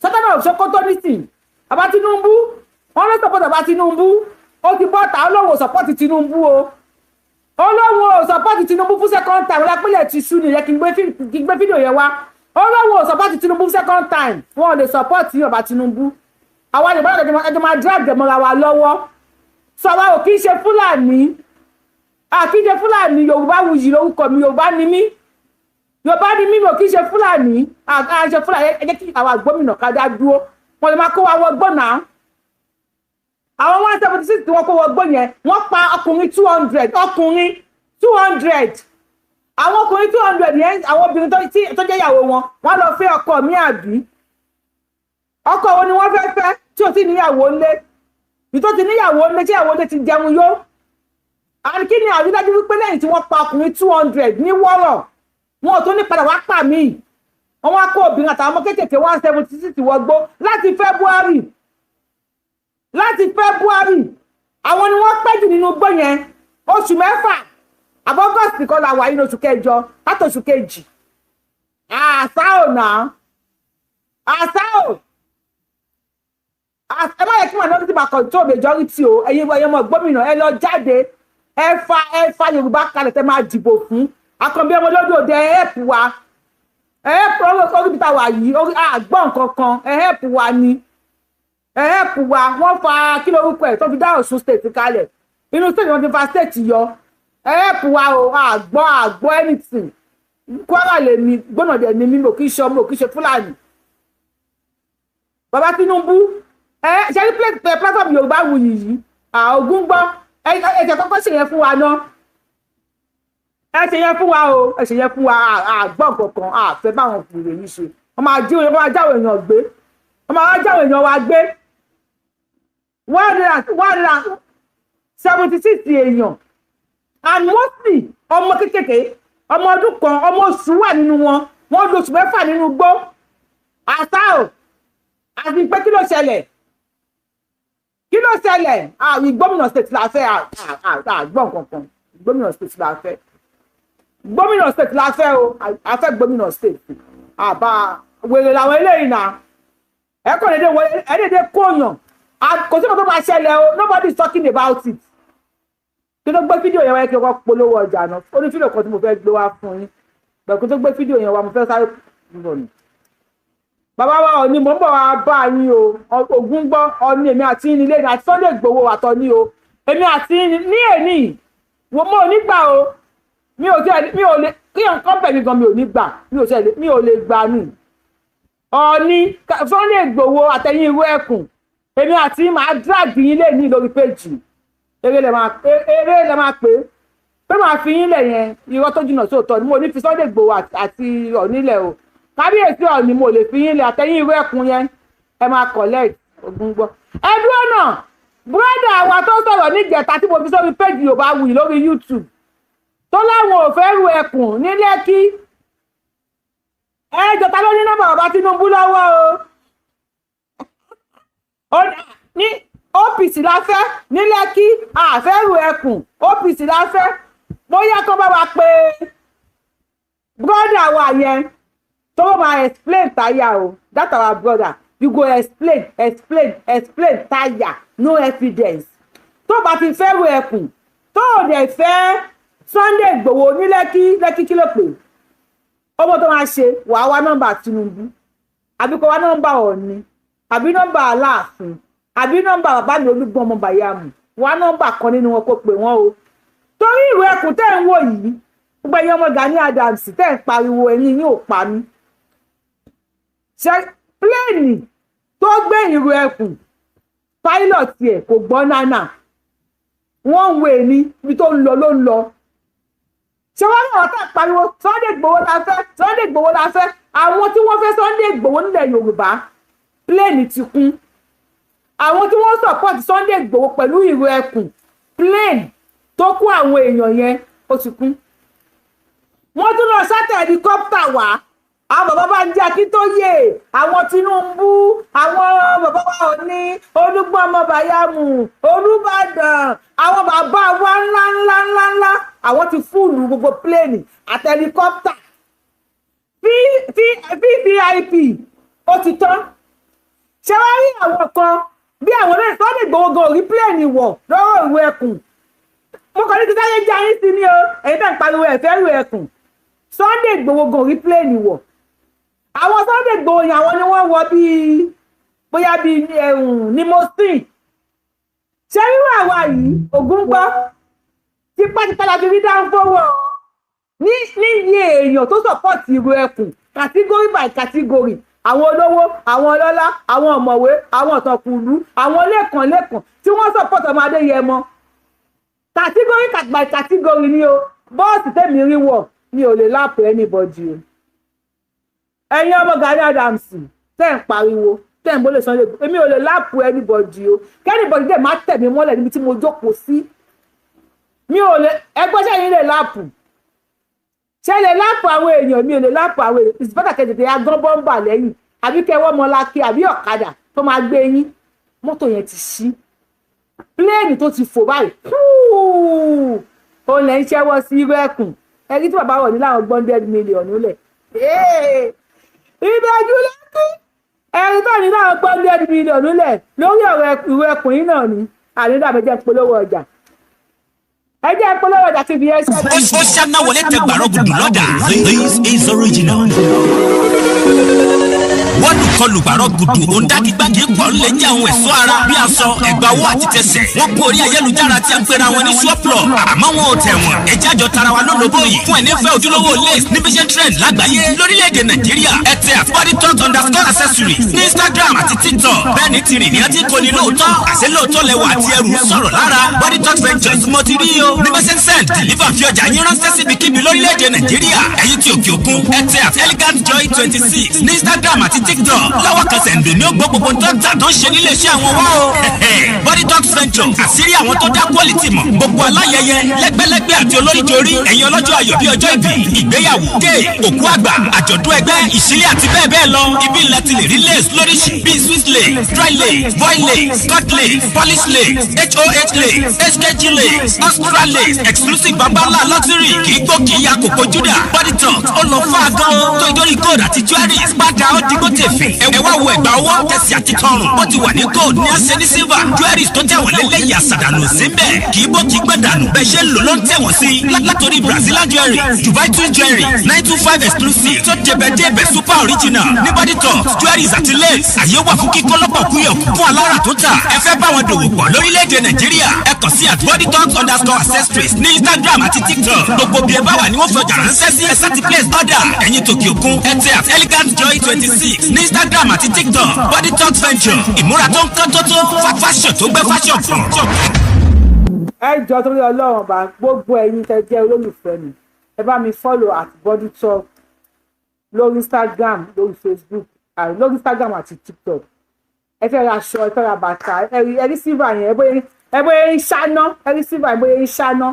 sọ́tọ́nà òṣèkótó nìsín bàbá Tinubu wọn ló sọpọ́tì bàbá Tinubu ó ti bọ́ta olówó sọpọ́tì Tinubu o olówó sọpọ́tì Tinubu fún second time lápẹ́lẹ̀ ti ṣú nìyẹn kí n gbé fídíò yẹn wá olówó sọpọ́tì Tinubu fún second time wọn ò lè sọpọ́tì bàbá Tinubu àwa lè bọ́dọ̀ ẹjọ́ máa drag dem mọ́ra wa lọ́wọ́ sọ wa ò kí ń ṣe Fúlàní àkíjẹ Fúlàní Yorùbáwùyí lórúkọ mi Yorùbá ni mí mi ò kí ń ṣe Fúlàní àṣẹ Fúlàní ẹ jẹ́ kí àwọn gómìnà ká dá dúró wọn lè máa kó wa wọgbọ́n náà àwọn 176 tí wọ́n kó wọgbọ́n yẹn wọ́n pa ọkùnrin 200 àwọn ọkùnrin 200 yẹn àwọn obìnrin tó jẹ́ ìyàwó wọn wọ́n lọ fẹ́ ọkọ mi àbí ọkọ wo ni wọ́n fẹ́ tí ò sí níyàwó ńlé ìtò ti níyàwó ńlé tí ìyàwó ńlé ti jẹun yó àti kí ni àrídájú wípé lẹ́yìn tí wọ́n pa ọkùnrin 200 ní wọ́rọ̀ wọn ò tún ní padà wá pà mí wọ́n wá kó obìnrin àtàwọn ọmọ kéékèèké 176 wọgbó láti February àwọn ni wọ́n pẹ́ jù nínú igbó yẹn oṣù mẹ́fà àbọ́gọ́sì kan la wà nínú oṣù kẹjọ láti oṣù kejì àṣà ò náà ẹ má yẹ kí wọn náà ti máa control majority o ẹ̀yin ọmọ gómìnà ẹ lọ jáde ẹ fa Yorùbá kalẹ̀ tẹ́ máa dìbò fún Akànbí ọmọ olódò ẹ help wa ẹ help orí bí ta wà yìí orí àgbọ̀n kankan ẹ help wa ni ẹ help wa wọ́n fa kí lórúkọ ẹ̀ tó fi dá Ọ̀ṣun state kalẹ̀ inú state wọn ti fa state yọ ẹ help wa o àgbọ̀ anything Kwara lè mi gbọ́nà dẹ̀ ni mi ò kí ṣe ọmọ ò kí ṣe Fúlàní bàbá Tinubu ṣe ní platform Yorùbáwùyí yìí ògún gbọ́ ẹ̀jẹ̀ kọ́kọ́ ṣe yẹn fún wa náà ẹ ṣe yẹn fún wa o ẹ ṣe yẹn fún wa àgbọ̀n kankan àfẹ́ báwọn fèrè yìí ṣe wọ́n máa jáwé èèyàn gbé wọ́n máa jáwé èèyàn wa gbé 176 èèyàn and mostly ọmọ kékèké ọmọ ọdún kan ọmọ oṣù wà nínú wọn wọ́n lóṣù mẹ́fà nínú gbó àṣà ò àti pé kí ló ṣẹlẹ̀ Igboho state la fẹ́ àgbọ̀n kankan Igboho state la fẹ́ Igboho state la fẹ́ o àfẹ́ Igboho state àbá wèrè làwọn eléyìí náà ẹ̀kọ́ ẹ̀dẹ̀dẹ̀ kóyàn kò sí nǹkan tó máa ṣẹlẹ̀ o nobody is talking about it kí ló gbé fídíò yẹn wá kí ọkọ̀ polówó ọjà náà ó ní fídíò kan tí mo fẹ́ gbé wá fún yín bẹ̀rù kí tó gbé fídíò yẹn wá mo fẹ́ sáré bọ̀ ni. bàbá wa Ọọ̀ni mò ń bọ̀ wá bá yín o ògún gbọ́ Ọọ̀ni èmi àti yín nílé ní àti Sunday Igboho àtọ̀ ní o èmi àti yín ní èní mo ò ní gbà o mi ò lè kí nǹkan bẹ̀ mí gan mi ò ní gbà mi ò lè gbà nù. Ọọ̀ni Sunday Igboho àtẹ̀yìn irú ẹkùn èmi àti yín máa drag yín lé ní lórí péjì eré lè máa pé máa fi yín lẹ̀ yẹn irọ́ tó jìnnà sóòótọ́ ni mo ní fi Sunday Igboho àti Ọọ̀ni lẹ̀ o kábíyèsí Ọọ̀ni mo lè fi yín lẹ̀ àtẹ̀yìn irú ẹkùn yẹn ẹ máa collect ogun gbọ́. ẹ dúró náà búrọ́dà wa tó sọ̀rọ̀ níjẹta tí mo fi sórí péjì Yorùbáwùyí lórí YouTube tó láwọn ò fẹ́ ru ẹkùn ní Lẹ́kí ẹ jọta ló ní nọ́mbà bàbá Tinubu lọ́wọ́ o ní OPC la fẹ́ ní Lẹ́kí àfẹ́rù ẹkùn OPC la fẹ́ bóyá kó bá wa pé brother wa yẹn tó máa explain táyà o that our brother you go explain táyà no evidence tó bá ti fẹ́rù ẹkùn tó ò dẹ̀ fẹ́ Sunday Igboho ní Lẹ́kí kí ló pè ọmọ tó máa ṣe wàá wá nọ́mbà Tinubu àbí kó wá nọ́mbà Ọọ̀ni àbí nọ́mbà Aláàfin àbí nọ́mbà bàbá mi Olúgbọ́n ọmọ Bàyámù wá nọ́mbà kan nínú wọn kó pè wọ́n o torí ìwé ẹkùn tẹ́ ń wò yìí gbogbo ẹ̀yin ọmọ Gani Adams tẹ́ ń pariwo ẹ̀yin yín ò pa mí ṣe pléènì tó gbé ìwé ẹkùn pilot ẹ̀ kò gbọ́ nánà wọ́n ń wé ní ibi tó ń lọ ló ń lọ ṣé wọ́n ní ọ̀tá pariwo Sunday Igboho la fẹ́ àwọn tí wọ́n fẹ́ Sunday Igboho nílẹ̀ Yorùbá pléènì ti kún àwọn tí wọ́n support Sunday Igboho pẹ̀lú ìró ẹkùn plane tó kó àwọn èèyàn yẹn ó ti kún wọ́n tún lọ sátẹ̀ helicopter wá àwọn bàbá bá ń jẹ́ Akíntóyè àwọn Tinubu àwọn bàbá wa Ọọ̀ni Olúgbọ́n ọmọ Bàyámù Olúbàdàn àwọn bàbá wa ńlá àwọn ti fúlù gbogbo plane àti helicopter VVIP ó ti tán ṣé wá rí àwọn kan bí àwọn olóyè Sunday Igboho gan orí plane wọ̀ lọ́wọ́ ìwé ẹkùn mo kàn ní kí sáyé jẹ́ ayé sí ni o èyí tẹ̀ ń pariwo ẹ̀fẹ́ ìwé ẹkùn Sunday Igboho gan orí plane wọ̀ àwọn Sunday Igboho yẹn àwọn ni wọ́n wọ bíi bóyá bíi limousine ṣé wíwá àwa yìí ògún gbọ́ tipátipá la fi rí dáńfọ́wọ́ ní iye èèyàn tó support ìwé ẹkùn category by category àwọn olówó àwọn ọlọ́lá àwọn ọ̀mọ̀wé àwọn ọ̀tọ̀kùlú àwọn lẹ́kàn tí wọ́n support ọmọ Adéyẹmọ category by category ni o bọ́ọ̀sì tẹ̀mí rí wọ̀ mi ò lè láàpù anybody o ẹ̀yin ọmọ Gani Adams tẹ̀ ń pariwo tẹ̀ ń bólè Sunday èmi ò lè láàpù anybody o kẹ́nìbọ̀dì dẹ̀ má tẹ̀ mí mọ́lẹ̀ níbi tí mo jókòó sí mi ò lè ẹgbẹ́ sẹ́yìn lè láàpù ṣe lè láàpù àwọn èèyàn mi ò lè láàpù àwọn èèyàn ìsìpẹ́tà kẹ̀tẹ̀tẹ̀ agbọ́n bọ́m̀bà lẹ́yìn àbí kẹwọ́ mọ́lákì àbí ọ̀kadà tó máa gbé yín mọ́tò yẹn ti ṣí pléènì tó ti fò báyìí òun lẹ́ ń ṣẹ́wọ́ sí irú ẹkùn ẹni tí bàbá wọ̀ ní láwọn $100 million lẹ̀ ìbẹ̀jú lẹ́kí ẹni tó ní láwọn $100 million lẹ̀ lórí ọ̀rọ̀ ìwé ẹkùn yìí náà ni ànídàbẹ̀jẹ̀ polówó ọjà ẹjẹ́ polówó ọjà ti fi ẹsẹ̀. ó ṣáná wọlé tẹ gbàrọ̀ gùdù lọ́jà. This is original. wọ́n lù kọlù gbàrọ̀ gùdù òǹdàkígbàkí pọ̀ lè jẹ́ àwọn ẹ̀ṣọ́ ara bí aṣọ ẹ̀gbà owó àti tẹsẹ̀. wọ́n kú orí ayélujára tí a ń pera wọn ní ṣọ́pùlọ̀ àmọ́ wọn ò tẹ̀ wọ́n. ẹjẹ́ àjọ tara wa lólobó yìí fún ẹni fẹ́ ojúlówó lace ní vision trend lágbàáyé lórílẹ̀‐èdè Nàìjíríà ẹ tẹ @bodytalk_accessories ní Instagram àti TikTok. bẹ́ẹ̀ ni tìrì ní àti kò ní lóòótọ́ àṣẹ lóòótọ́ lẹwà àti ẹrù sọ̀rọ̀ lára Body Talk Ventures mo ti rí o ní bẹ́sẹ̀ send deliver fi ọjà yín ránṣẹ́ síbi kíbi lórílẹ̀‐èdè Nàìjíríà ẹ̀yin tí òkè òkun ẹ tẹ @elegantjoy26 ní Instagram àti TikTok lọ́wọ́ kan sẹ̀ǹdò ní ó gbọ́ gbogbo dọ́kítà tó ń ṣe nílé iṣẹ́ àwọn wá o. Body Talk Ventures àṣírí àwọn tó dá quality mọ̀ gbogbo aláyẹyẹ lẹ́gbẹ́lẹ́gbẹ́ àti olóríjorí ẹ̀yin ọlọ́jọ́ ayọ̀ bí ọjọ́ ìbí ìgbéyàwó dé òkú àgbà àjọ̀dún ẹgbẹ́ ìṣílẹ̀ àti bẹ́ẹ̀ bẹ́ẹ̀ lọ ibi ilẹ̀ ti lè rí lace lóríṣi bíi Swiss lace dry lace voile lace cut lace polish lace HOH lace HKG lace Australia lace exclusive babala luxury kì í gbó kì í ya kòkó júdà Body Talk lọ fà gan tó ìdórí gold àti jewelries padà ó digbó tèfè ẹ wá wo ẹ̀gbà ọwọ́ tẹ̀sí àti tọrùn ó ti wà ní gold ní àṣẹ ní silver jewelries tó tẹ̀wọ̀n lélẹ́yìí àṣàdànù síbẹ̀ kì í bó kì í gbẹ dànù bẹ́ẹ̀ ṣe ń lò ló ń tẹ̀wọ̀n sí látòrí Brazilian jewelries Dubai twin jewelries 925 exclusive tó débẹ̀débẹ̀ super original ní body top jewelries àti lace àyè wà fún kíkọ́ lọ́pọ̀ kúyọ̀ fún alára tó tà ẹ fẹ́ bá wọn dòwò pọ̀ lórílẹ̀‐èdè Nàìjíríà ẹ kàn sí @bodytalk_accessories ní Instagram àti TikTok gbogbo bí ẹ bá wà ní wọ́n fọjà ránṣẹ́ sí ẹ sáti place order ẹ̀yin tòkè òkun ẹ tẹ @elegant joy 26 ní Instagram àti TikTok bodytalk venture ìmúra tó ń kán tó fashion tó gbé fashion fún. ẹ jọ torí Ọlọ́run bá gbogbo ẹ̀yin tẹ́ jẹ́ olólùfẹ́ mi ẹ bá mi follow @bodytalk lórí Instagram lórí Facebook lórí Instagram àti TikTok ẹ fẹ́ ra aṣọ ẹ fẹ́ ra bàtà ẹ rí silver yẹn ẹ bóyá ń ṣáná ẹ rí silver yẹn bóyá ń ṣáná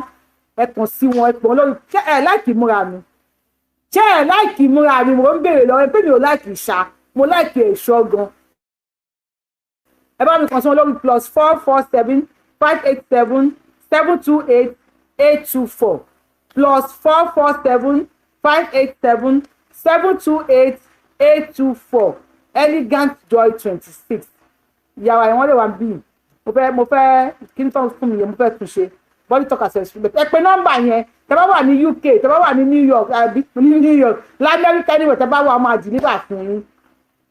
ẹ kàn sí wọn ẹ pọ̀ lórí ṣé ẹ láìkì múra mi ṣé ẹ láìkì múra mi mo ń béèrè lọ́wọ́ ẹ pé mi ò láìkì ṣá mo láìkì ẹ̀ṣọ́ gan ẹ bá mi kàn sí wọn lórí +447 587 728 824 +447 587 728 824 elegant joy 26 ìyàwó àwọn lè wà bí mo fẹ́ kí n tán fún mi yẹn mo fẹ́ tún ṣe body talk accessory ẹ pè nọ́mbà yẹn tẹ́ bá wà ní UK tẹ́ bá wà ní New York lamẹ́ríkà anywhere tẹ́ bá wà máa deliver fún yín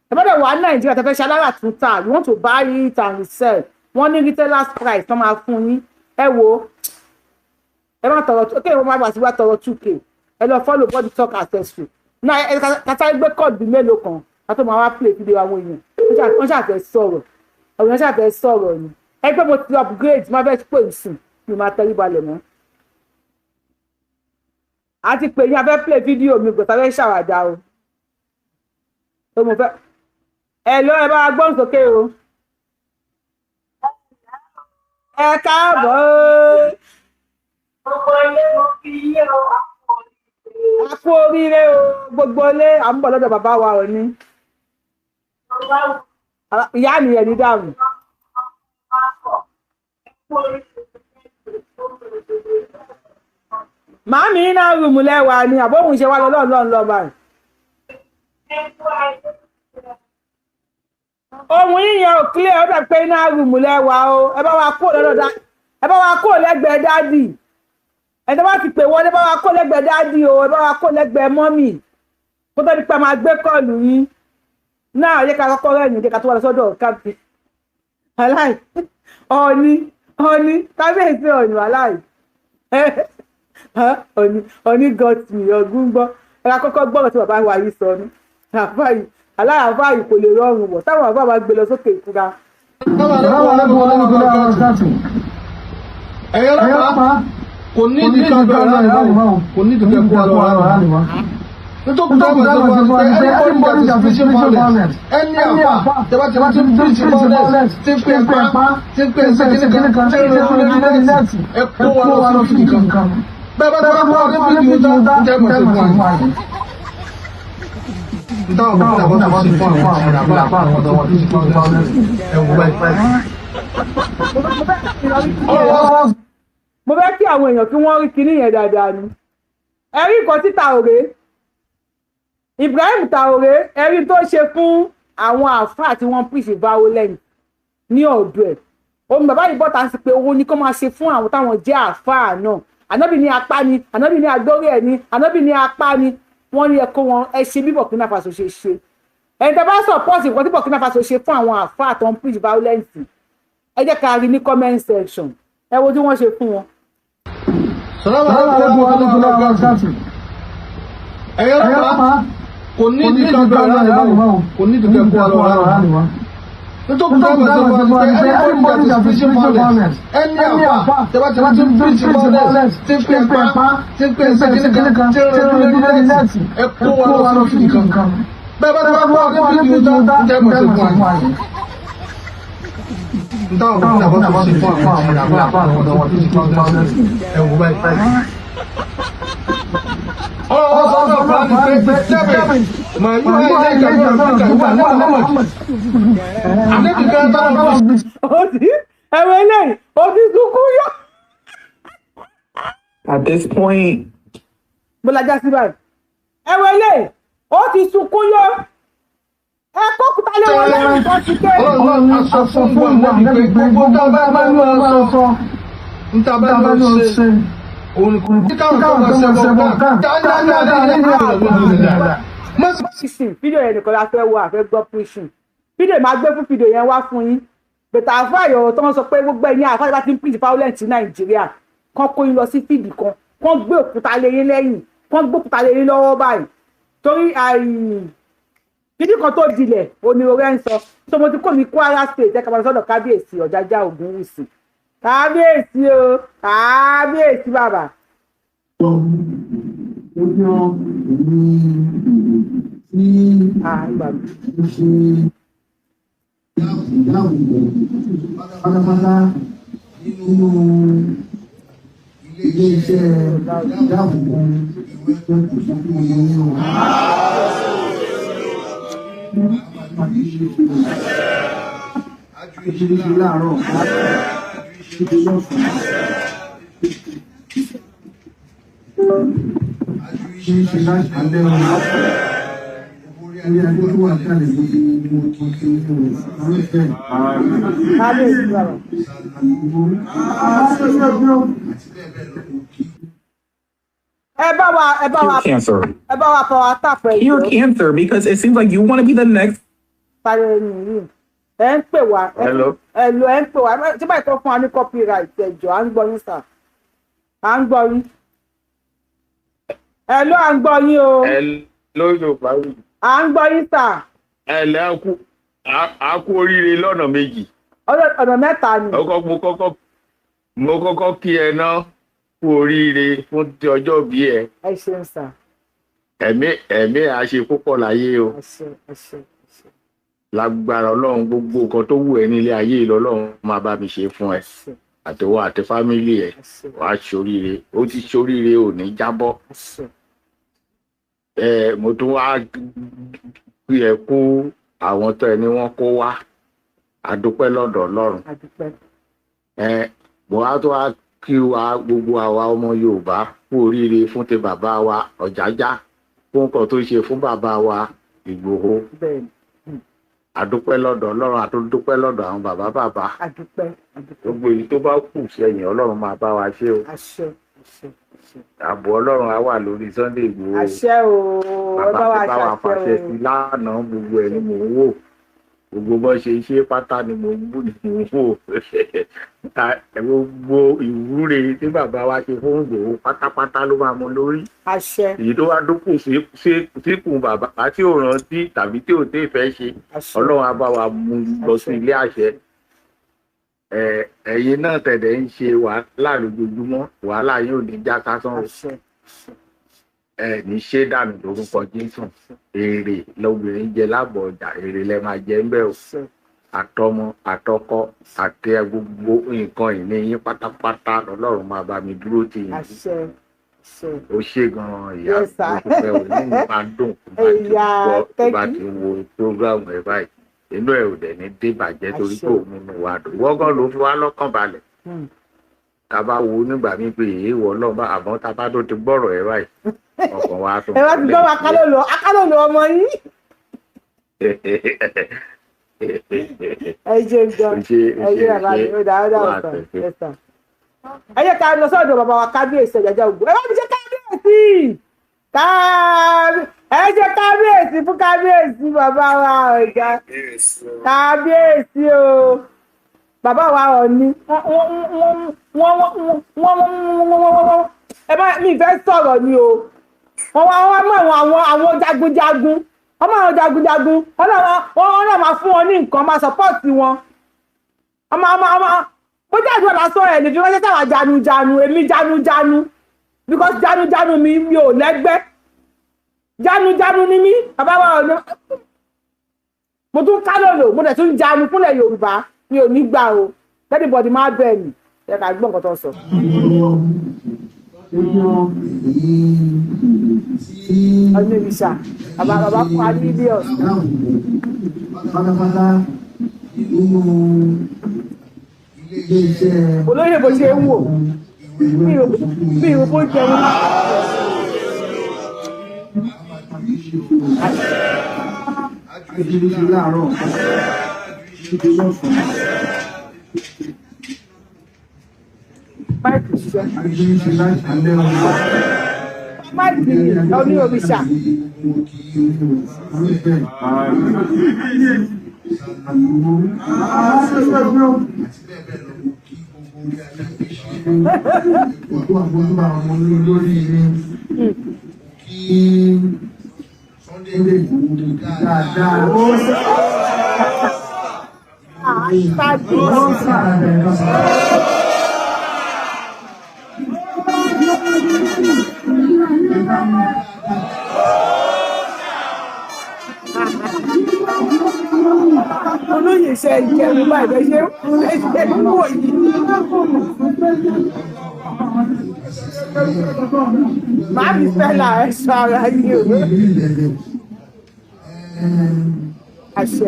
tẹ́ bá dẹ̀ wà ní Nàìjíríà tẹ́ fẹ́ ṣe alára tún tà you want to buy it and resell wọ́n ní retailers price tán máa fún yín ẹ wo ẹ má tọrọ ok wọ́n máa bá sí wá tọrọ 2k ẹ lọ follow body talk accessory náà ẹ kàtà gbé kọ́ọ̀dù mélòó kan àti máa wá play fídíò àwọn èèyàn wọ́n ṣàfẹ́ sọ̀rọ̀ àwọn èèyàn ṣàfẹ́ sọ̀rọ̀ ni ẹgbẹ́ mo ti upgrade má fẹ́ pè sùn mi máa tẹrí balẹ̀ mọ́ àti pé yín afẹ́ play fídíò mi gbọ́dọ̀ fẹ́ ṣàwàdà o tó mo fẹ́ ẹ lọ ẹ bá gbọ́n sókè o ẹ káàbọ̀ gbogbo ilé mo fi yé o a kú oríire o gbogbo ilé à ń bọ̀ lọ́dọ̀ bàbá wa ò ní ìyá mi ẹ̀ ní dàrú. Màámi iná rúùmù lẹ́wà ni àbóhùn ṣe wá lọ́lọ́ọ̀lọ́ báyìí. Ohun yíyan ò clear ó dẹ̀ pé iná rúùmù lẹ́wà o ẹ bá wa kó lẹ́gbẹ̀ẹ́ dádì ẹ tó bá ti pè wọ́n ẹ bá wa kó lẹ́gbẹ̀ẹ́ dádì o ẹ bá wa kó lẹ́gbẹ̀ẹ́ mọ́mì kó tó di pé máa gbé kọ́ọ̀lù yín náà yẹ ká kọ́kọ́ rẹ̀ yín jẹ́ ká tó wà lọ́sọ́dọ̀ kábí aláì ọ̀ní kábíyèsí ọ̀nì aláì ọ̀ní got me ọ̀gún gbọ́ ẹ̀ka kọ́kọ́ gbọ́rọ̀ tí bàbá wa yìí sọ ní aláàfáà yìí kò lè rọrùn wọ̀ táwọn àbá wa gbé lọ sókè ìtura. ẹ̀yọ́ lọ́pàá kò ní ìdíkà bẹ̀rẹ̀ láàrin kò ní ìdíkà kó àlọ́ láàrin wa. nítorí pé everybody is fishing violence ẹni àpá tẹ́bá tí ń preach violence tí ń pè pa tí ń pè sẹ́kìnì kan tí ń rẹ̀ fún lórí nẹ́ẹ̀tì ẹ kó wa lọ sí nǹkan. bẹ́ẹ̀ bá tẹ́bá fún ọdún fídíò dá tẹ́mọ̀ sí fún àyè. táwọn bá tẹ́bá sí fún àwọn àpá àwọn ọ̀dọ́ wọn tí ń pè violence ẹ wù báyìí. mo fẹ́ kí àwọn èèyàn kí wọ́n rí kinní yẹn dáadáa ni ẹ̀rí nǹkan tí Traoré Ibrahim Traoré ẹ̀rí tó ṣe fún àwọn àáfàá tí wọ́n preach violence ní ọ̀dọ̀ ẹ̀ omi bàbá yìí bọ́ta sí pé owó ní kó máa ṣe fún àwọn táwọn jẹ́ àáfàá náà ànábì ní apá ni ànábì ní agbórí ẹ̀ ni ànábì ní apá ni wọ́n ní ẹ̀kọ́ wọn ẹ ṣe bí Burkina Faso ṣe ṣe ẹ̀yin tẹ́ bá support nǹkan tí Burkina Faso ṣe fún àwọn àáfàá tó ń preach violence ẹ jẹ́ ká rí ní comment section ẹ wo tí wọ́n ṣe fún wọn. ẹ̀yọ́ lọ́pàá kò ní ìdíkà bẹ̀rẹ̀ láàrin kò ní ìdíkà kó àlọ́ láàrin wa. nítorí pé everybody is fishing violence ẹni àpá tẹ́bá tí ń preach violence tí ń pè pa tí ń pè sẹ́kìnì kan tí ń rẹ̀ fún lórí nẹ́ẹ̀tì ẹ kó wa lọ sí nǹkan. bẹ́ẹ̀ bá tẹ́bá fún ọdún fídíò dá tẹ́mọ̀ sí fún àyè. táwọn bá tẹ́bá sí fún àwọn àpá àwọn ọ̀dọ́ wọn tí ń pè violence ẹ wù báyìí. At this point, ẹwẹ òkùnkùn yọ ẹ kó kúta lé wọn lẹ́yìn kan ti ké. Ọlọ́run aṣọ fún wa lẹ́bi pé gbogbo bá bá máa sọ níta bá lọ ṣe òun kí káwọn kan máa ṣe bọ̀ dáadáa. Fídíò yẹn nìkan la fẹ́ wọ àfẹ́ gbọ́ preaching. Fídíò máa gbé fún fídíò yẹn wá fún yín. Bẹ̀tà àfáàyọ̀ tó ń sọ pé gbogbo ẹ̀yin àfáàyọ̀ bá ti ń preach violence ní Nàìjíríà. Kán kó yín lọ sí fídì kan. Kán gbé òkúta lé yín lẹ́yìn. Kán gbé òkúta lé yín lọ́wọ́ báyìí. Torí fídì kan tó dilẹ̀ òní orẹ́ ń sọ. Tó mo ti kó mi Kwara State ẹ̀ka sọ́dọ̀ kábíyèsí Ọ̀jájá Ògúnwùsì. Kábíyèsí o, kábíyèsí bàbá. Pátápátá nínú ilé-iṣẹ́ dáàbòbò ìwé tó kù sókè nínú àjùṣe láàárọ̀ àjùṣe lọ́sàn-án àjùṣe láṣàlẹ̀ orí adé tó wà kálẹ̀ lórí mo kí kí n fún un fẹ́. Cure cancer because it seems like you want to be the next. Ẹ ń pè wá. Hello. Ẹ ń pè wá. Tí báyìí tó fún wa ní copyright ẹ̀jọ̀ à ń gbọ́ yín sà. À ń gbọ́ yín. Hello, à ń gbọ́ yín o. Hello, Yorùbá wí. À ń gbọ́ yín sà. Ẹ̀lẹ́ a kú oríire lọ́nà méjì. Ọ̀nà mẹ́ta ni. Mo kọ́kọ́ kí ẹ ná kú oríire fún ti ọjọ́ bí ẹ. Ẹ ṣeun sà. Ẹ̀mí àṣe púpọ̀ láyé o. Ẹ ṣe. Lágbára Ọlọ́run gbogbo nǹkan tó wù ẹ́ nílé ayé l'Ọlọ́run máa bá mi ṣe fún ẹ. Àtiwọ́ àti fámílì ẹ̀ wàá ṣoríire. Ó ti ṣoríire ò ní jábọ́. Mo tún wá pè ẹ́ kó àwọn tó ẹni wọ́n kó wá. Adúpẹ́ lọ́dọ̀ Ọlọ́run. Mo wá tó wá kí wa gbogbo àwa ọmọ Yorùbá kú oríire fún ti bàbá wa Ọ̀jájá fún nǹkan tó ṣe fún bàbá wa Ìgbòho. Adúpẹ́ lọ́dọ̀ Ọlọ́run àtúndúpẹ́ lọ́dọ̀ àwọn bàbá. Gbogbo èyí tó bá kù sẹ́yìn Ọlọ́run máa bá wa ṣe o. Ààbò Ọlọ́run á wà lórí Sunday Ìgbòho. Àṣẹ o. Bàbá ti bá wa fàṣẹ sí lánàá gbogbo ẹ̀ ni mò ń wò. Gbogbo bó ṣe ṣe pátá ni mò ń wò. Gbogbo ìwúre tí bàbá wa ṣe fún Ìgbòho pátápátá ló máa mú lórí. Àṣẹ. Èyí tó wá dúkù síkùn bàbá tí ò rántí tàbí tí ò tẹ́ fẹ́ ṣe Ọlọ́run á bá wa mú lọ sí ilé àṣẹ. Ẹ̀yin náà tẹ̀lé ń ṣe wàhálà lójoojúmọ́ wàhálà yóò ní já sásán o. Ní ṣé dànù lórúkọ Jésù. Èrè lobìnrin jẹ lábọ̀ ọjà èrè lẹ máa jẹ ń bẹ̀ o. Àtọmọ àtọkọ àti gbogbo nǹkan ìní yín pátápátá l'Ọlọ́run máa bá mi dúró tì yín. Ó ṣe gan-an ìyá òṣùpẹ́ òní máa dùn tó bá ti wo prógrámù ẹ̀ báyìí. Inú ẹ̀ ò dẹ̀ ní dé bàjẹ́ torí pé òun nínú wa dùn. Wọ́gán ló fi wá lọ́kàn balẹ̀. Ká bá wo nígbà mi pé èèwọ̀ Ọlọ́run bá àmọ́ tá a bá tó ti gbọ́rọ̀ ẹ̀ báyìí. Ọkàn wa tó. Ẹ wá ti gbọ́ wa akálòlò ọmọ yín. Ẹ ṣe gan. Ẹ ṣe bàbá mi ó dáadáa ọ̀sán. Ẹ yẹ ká lọ sọ́dọ̀ bàbá wa kábíyèsí Ọ̀jájá Ògún. Ẹ wá ti ṣe kábíyèsí. Ẹ ṣe kábíyèsí fún kábíyèsí bàbá wa Ọ̀já. Kábíyèsí o. Bàbá wa Ọ̀ọ̀ni. Ẹ bá mi fẹ́ sọ̀rọ̀ ni o. Wọ́n mú àwọn jagunjagun. Wọ́n mú àwọn jagunjagun. Wọ́n náà máa fún wọn ní nǹkan máa sọ́pọ́ọ̀tì wọn. Bó jẹ́ ìdúró lásán ẹ̀ lè fi ránṣẹ́ sáwà janujanu èmi janujanu because janujanu mi ò lẹ́gbẹ́ janujanu ni mí bàbá wa ọ̀nà mo tún kálòlò mo dẹ̀ tún janu fúnlẹ̀ Yorùbá mi ò ní gbà o everybody máa bẹ̀ mí ẹ ká gbọ́ nǹkan tó ń sọ. ọdún ìṣà bàbá fún wa ní ilé ọ̀sán. Olóyè bó ṣe ń wò bí ìwò bó jẹun. Àjùlé láàárọ̀. Àjùlé lọ́sàn-án. Máìkì ṣiṣẹ́. Àjùlé láṣálẹ́ ọ̀la. Máìkì oní òrìṣà. Òkú àbójú àwọn olórí ni kí Sunday Igboho dáadáa. Olóyè ṣe ìjẹun báyìí ṣe ń wò yìí. Màá mi fẹ́ là ẹ sọ ara yìí o. Àṣẹ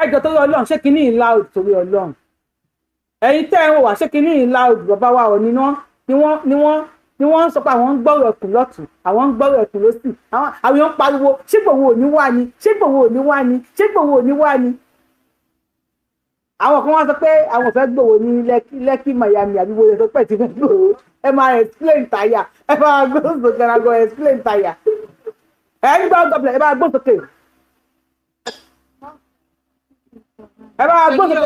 ẹjọ́ torí Ọlọ́run ṣé kinní yìí loud torí Ọlọ́run ẹ̀yin tẹ́ ẹ ń wà ṣé kinní yìí loud bàbá wa ò ní ni wọ́n ń sọ pé àwọn ń gbọ́rọ̀ ẹ̀kún lọ́tún àwọn ń gbọ́rọ̀ ẹ̀kún lọ́sì àwọn èèyàn ń pariwo ṣé Igboho ò ní wá ni ṣé Igboho ò ní wá ni ṣé Igboho ò ní wá ni. àwọn kan wá sọ pé àwọn ò fẹ́ Igboho ní Lẹ́kì Miami àbí wo lè sọ pé ti fẹ́ Igboho ẹ máa explain tàyà ẹ máa gbọ́ sókè ẹ máa explain tàyà ẹ ń gbọ́ gọ́bìlẹ̀ ẹ máa gbọ́ sókè ẹ máa gbọ́ sókè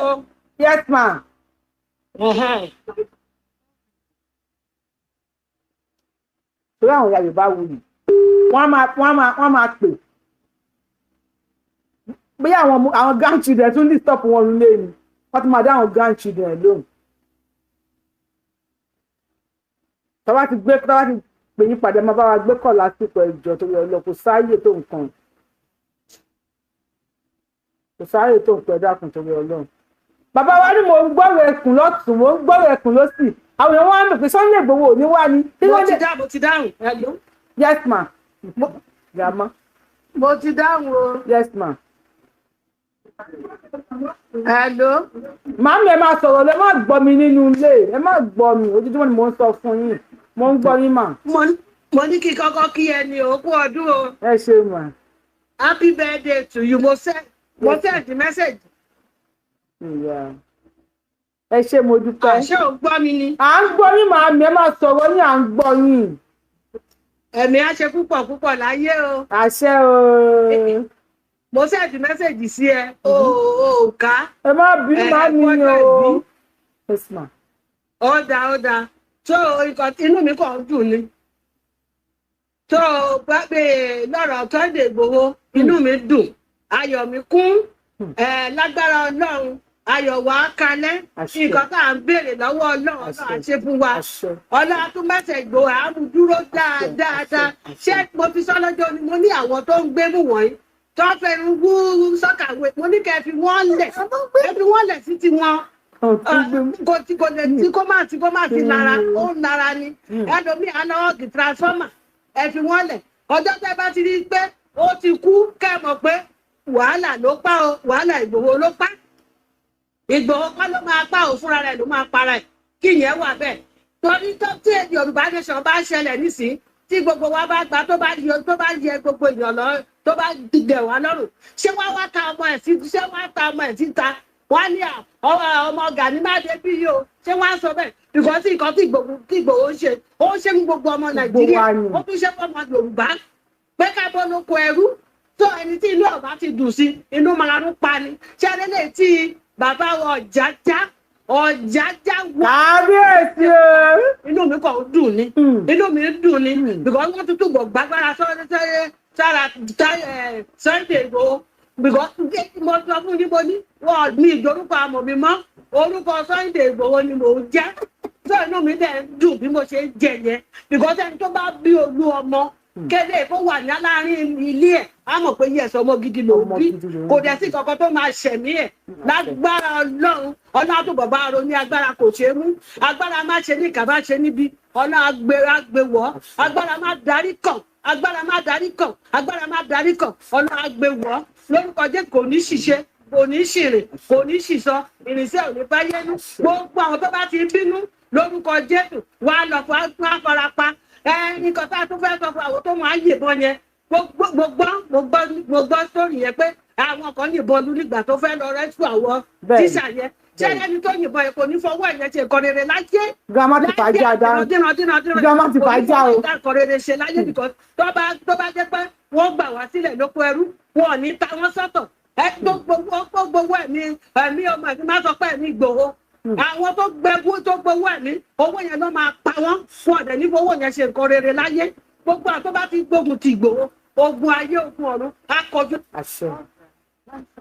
yes ma. torí àwọn ìyá Yorùbá wuyì wọ́n máa pè bóyá àwọn grandchildren tún lè stop wọn lé ni wọ́n ti máa dá àwọn grandchildren lóhùn. tọ́wá ti pè yín padà máa bá wa gbé kọ̀ lásìkò ẹ̀jọ̀ torí Ọlọ́run kò sáàyè tó nǹkan kò sáàyè tó nǹkan ẹ̀dá kan torí Ọlọ́run. bàbá wa ní mo ń gbọ́rọ̀ ẹkùn lọ́tún mo ń gbọ́rọ̀ ẹkùn lọ́sì àwọn èèyàn wọn á mọ̀ pé Sunday Igboho ò ní wá ní. mo ti dáhùn. Hello. Yes ma. Grandma. Mo ti dáhùn o. Yes ma. Hello. Màámi ẹ máa sọ̀rọ̀ lẹ má gbọ́ mi nínú ilé ẹ má gbọ́ mi ojoojúmọ́ ni mò ń sọ fún yín mo ń gbọ́ yín mà. Mo ní kí kọ́kọ́ kí ẹ ní òkú ọdún o. Ẹ ṣe mà. Happy birthday to you. Mo send the message. Ẹ ṣe mo dúpẹ́. Ṣé o gbọ́ mi ni? À ń gbọ́ yín màámi ẹ máa sọ̀rọ̀ ní à ń gbọ́ yín. Ẹ̀mí á ṣe púpọ̀ láyé o. Àṣẹ o. Mo send the message sí ẹ. O ká. Ẹ má bínú màámi o. Yes ma. Ó dáa. So inú mi kàn dùn ni. So gbàgbé lọ́rọ̀ Sunday Igboho inú mi dùn. Ayọ̀ mi kún. Lágbára Ọlọ́run. Ayọ̀ wá kalẹ̀ nǹkan tá à ń béèrè lọ́wọ́ Ọlọ́run náà ṣe fún wa Ọlọ́run tún mẹ́sẹ̀ Igboho àmú dúró dáadáa ṣé mo fi sọ lọ́jọ́ ni mo ní àwọn tó ń gbé mú wọ̀nyí tó fẹ́nu wú sọ́kàwé mo ní kẹ́ fi wọ́n lẹ̀ sí tiwọn kó má fi lára ó lára ni ẹlòmíì anáwọ́gì transformer ẹ fi wọ́n lẹ̀ ọjọ́ tẹ́ bá ti rí pé ó ti kú kẹ́ mọ̀ pé wàhálà ló pa o wàhálà Igboho ló pa. Igboho kọ́ ló máa pa òun fúnra rẹ̀ ló máa para ẹ̀ kí ìyẹn wà bẹ́ẹ̀ torí tó tí Yorùbá nation bá ṣẹlẹ̀ nísìn tí gbogbo wa bá gbà tó bá yẹ gbogbo èèyàn lọ tó bá dìgbẹ̀ wá lọ́rùn ṣé wọ́n wá ta ọmọ ẹ̀ síta wọ́n ní ọmọ Gani má dé bí yìí o ṣé wọ́n á sọ bẹ́ẹ̀ nǹkan tí Igboho ṣe ó ṣe fún gbogbo ọmọ Nàìjíríà ó tún ṣe fún ọmọ Yorùbá pé ká bọ́ lóko ẹrú tó ẹni tí inú ọba ti dùn sí inú máa ń pa ni ṣé ẹlẹ́lẹ́ tí bàbá Ọ̀jájá wà. Kábíyèsí o. Inú mi kàn dùn ni. Inú mi dùn ni. Because wọ́n tún túbọ̀ gbàgbára sára Sunday Igboho. Because mo sọ fún yín mo ní wọ́n mi ìjórúkọ àmọ̀ mi mọ́. Orúkọ Sunday Igboho ni mò ń jẹ́. sọ inú mi dẹ̀ dùn bí mo ṣe ń jẹ yẹn because ẹni tó bá bí olú ọmọ kéde kó wà ní aláàárín ilé ẹ̀ á mọ̀ pé yẹ̀sọ̀ ọmọ gidi ló bí kò dẹ̀ sí kankan tó máa ṣẹ̀mí ẹ̀ lágbára ọlọ́run ọlọ́run tó bàbá ro ní agbára kò ṣeé mú agbára má ṣe ní kàbá ṣe níbi ọlọ́run agbèwọ̀ agbára má darí kàn agbára má darí kàn agbára má darí kàn ọlọ́run agbèwọ̀ lórúkọ jẹ́ kò ní ṣiṣẹ́ kò ní ṣìrìn kò ní ṣìṣọ ìrìnsẹ̀ ò ní bá yẹnu gbogbo àwọn tó bá ti bínú lórúkọ Jésù wà lọ fún afárapá nǹkan tá a tún fẹ́ sọ fún àwọn tó máa ń yìnbọn yẹn mo gbọ́ sórí yẹn pé àwọn kan yìnbọn lù nígbà tó fẹ́ lọ rẹ́sù àwọn tíṣà yẹn ṣé ẹni tó yìnbọn yẹn kò ní fọwọ́ ẹ̀yẹn ṣe nǹkan rere láyé grandma ti fà já dá grandma ti fà já o nǹkan rere ṣe láyé nìkan tó bá jẹ́ pé wọ́n gbà wá sílẹ̀ lóko ẹrú wọn ò ní ta wọ́n sọ́tọ̀ gbogbo ẹ̀mí ọmọ ẹ̀mí má sọ pé ẹ̀mí Ìgbòho àwọn tó gbowó ẹ̀mí owó yẹn ló máa pa wọ́n fún ọ̀dẹ̀ ní owó yẹn ṣe nǹkan rere láyé gbogbo àwọn tó bá ti gbógun ti Ìgbòho ogun ayé ogun ọ̀run á kọjú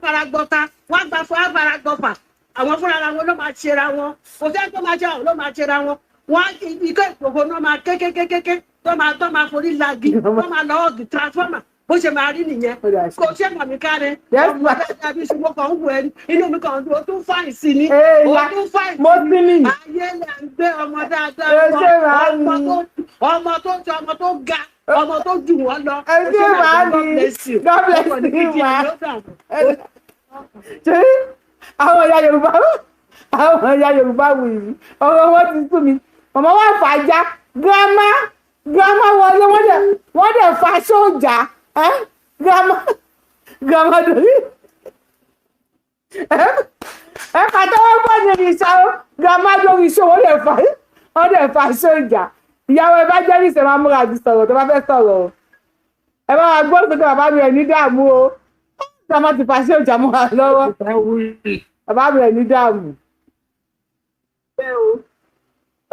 faragbọ́ta wọ́n gbà fún afaragbọ́fà àwọn fúnra wọn ló máa ṣera wọn kò sẹ́ni tó máa ṣe àwọn ló máa ṣera wọn wọ́n ikọ̀ Ìgbòho náà máa kékékékéké tó máa forí lagi tó máa lọ́wọ́ gì transformer bó ṣe máa rí nìyẹn kò ṣe mọ̀ mí káre ọmọ dáadáa bí ṣùgbọ́n kan ń wù ẹ́ inú mi kan ó tún fáìn sí ni ó tún fáìn sí ni ayé lè ń gbé ọmọ dáadáa ọmọ tó ń ṣe ọmọ tó ga ọmọ tó jù wọ́n lọ ó ṣe máa God bless you àwọn ìyá Yorùbá wù yìí ọ̀rọ̀ wọn ti sú mi màmá wa fàájà grandma wọlé wọ́n dẹ̀ fa sójà grandma lórí pàtàkì wọ́n ní ìṣá grandma lórí iṣẹ́ wọ́n dẹ̀ fa sójà ìyàwó ẹ bá jẹ́ ní ìṣẹ̀má múra àti sọ̀rọ̀ tó bá fẹ́ sọ̀rọ̀ o ẹ bá wa gbọ́ sókè bàbá mi ẹ̀ ní dààmú o grandma ti fa sójà múra lọ́wọ́ bàbá mi ẹ̀ ní dààmú.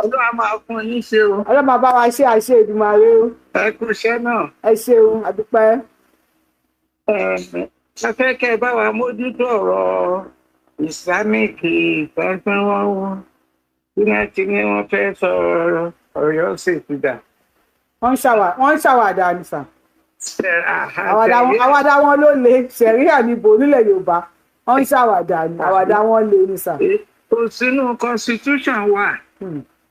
Ọlọ́run a máa fún yín ṣe o. Ọlọ́run máa bá wa ṣe àṣẹ Èdùmàrè o. Ẹ kú iṣẹ́ náà. Ẹ ṣeun, àdúpẹ́. Ẹ fẹ́ kẹ́ ẹ bá wa mójútó ọ̀rọ̀ Islamic ìfẹ́ tí wọ́n ti ní wọ́n fẹ́ sọ Ọ̀yọ́ ṣètì dà. Wọ́n ń ṣàwàdà ni sà. Àwàdà wọn ló le ṣẹ̀ríà níbo nílẹ̀ Yorùbá. Wọ́n ń ṣàwàdà ni àwàdà wọn le ni sà. Kò sínú constitution wa.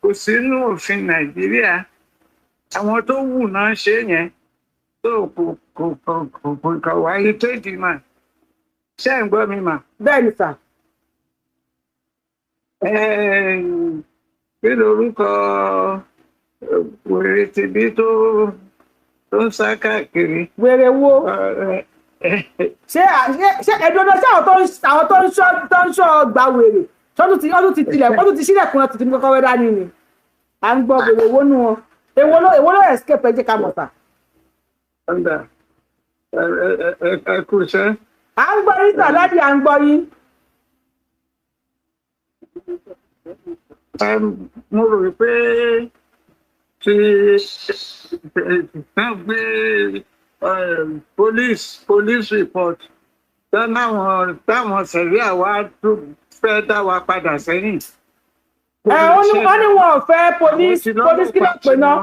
Kò sínú òfin Nàìjíríà àwọn tó wù náà ṣe yẹn tó kò wáyé tó dì mà ṣé ń gbọ́ mi mà. Bẹ́ẹ̀ ni sà. Kí lorúkọ wèrè tìbí tó ń sá káàkiri. Wèrè wo. Ṣé ẹ̀dọ́dọ́ sí àwọn tó ń ṣọ́ gba wèrè ọdún ti sílẹ̀kùn ọtí tí mo kọ́kọ́ wẹ́ dání ni à ń gbọ́ bèrè owó nù wọn èwo ló escape ẹ jẹ́ ká mọ̀ tà. ẹ kú iṣẹ́. à ń gbọ́ yín sàládì à ń gbọ́ yín. mo rò pé tí wọ́n gbé police report táwọn sẹ̀ríà wá tó fẹ́ dá wa padà sẹ́yìn. Wọ́n ní wọn ò fẹ́ police kí ló pè náà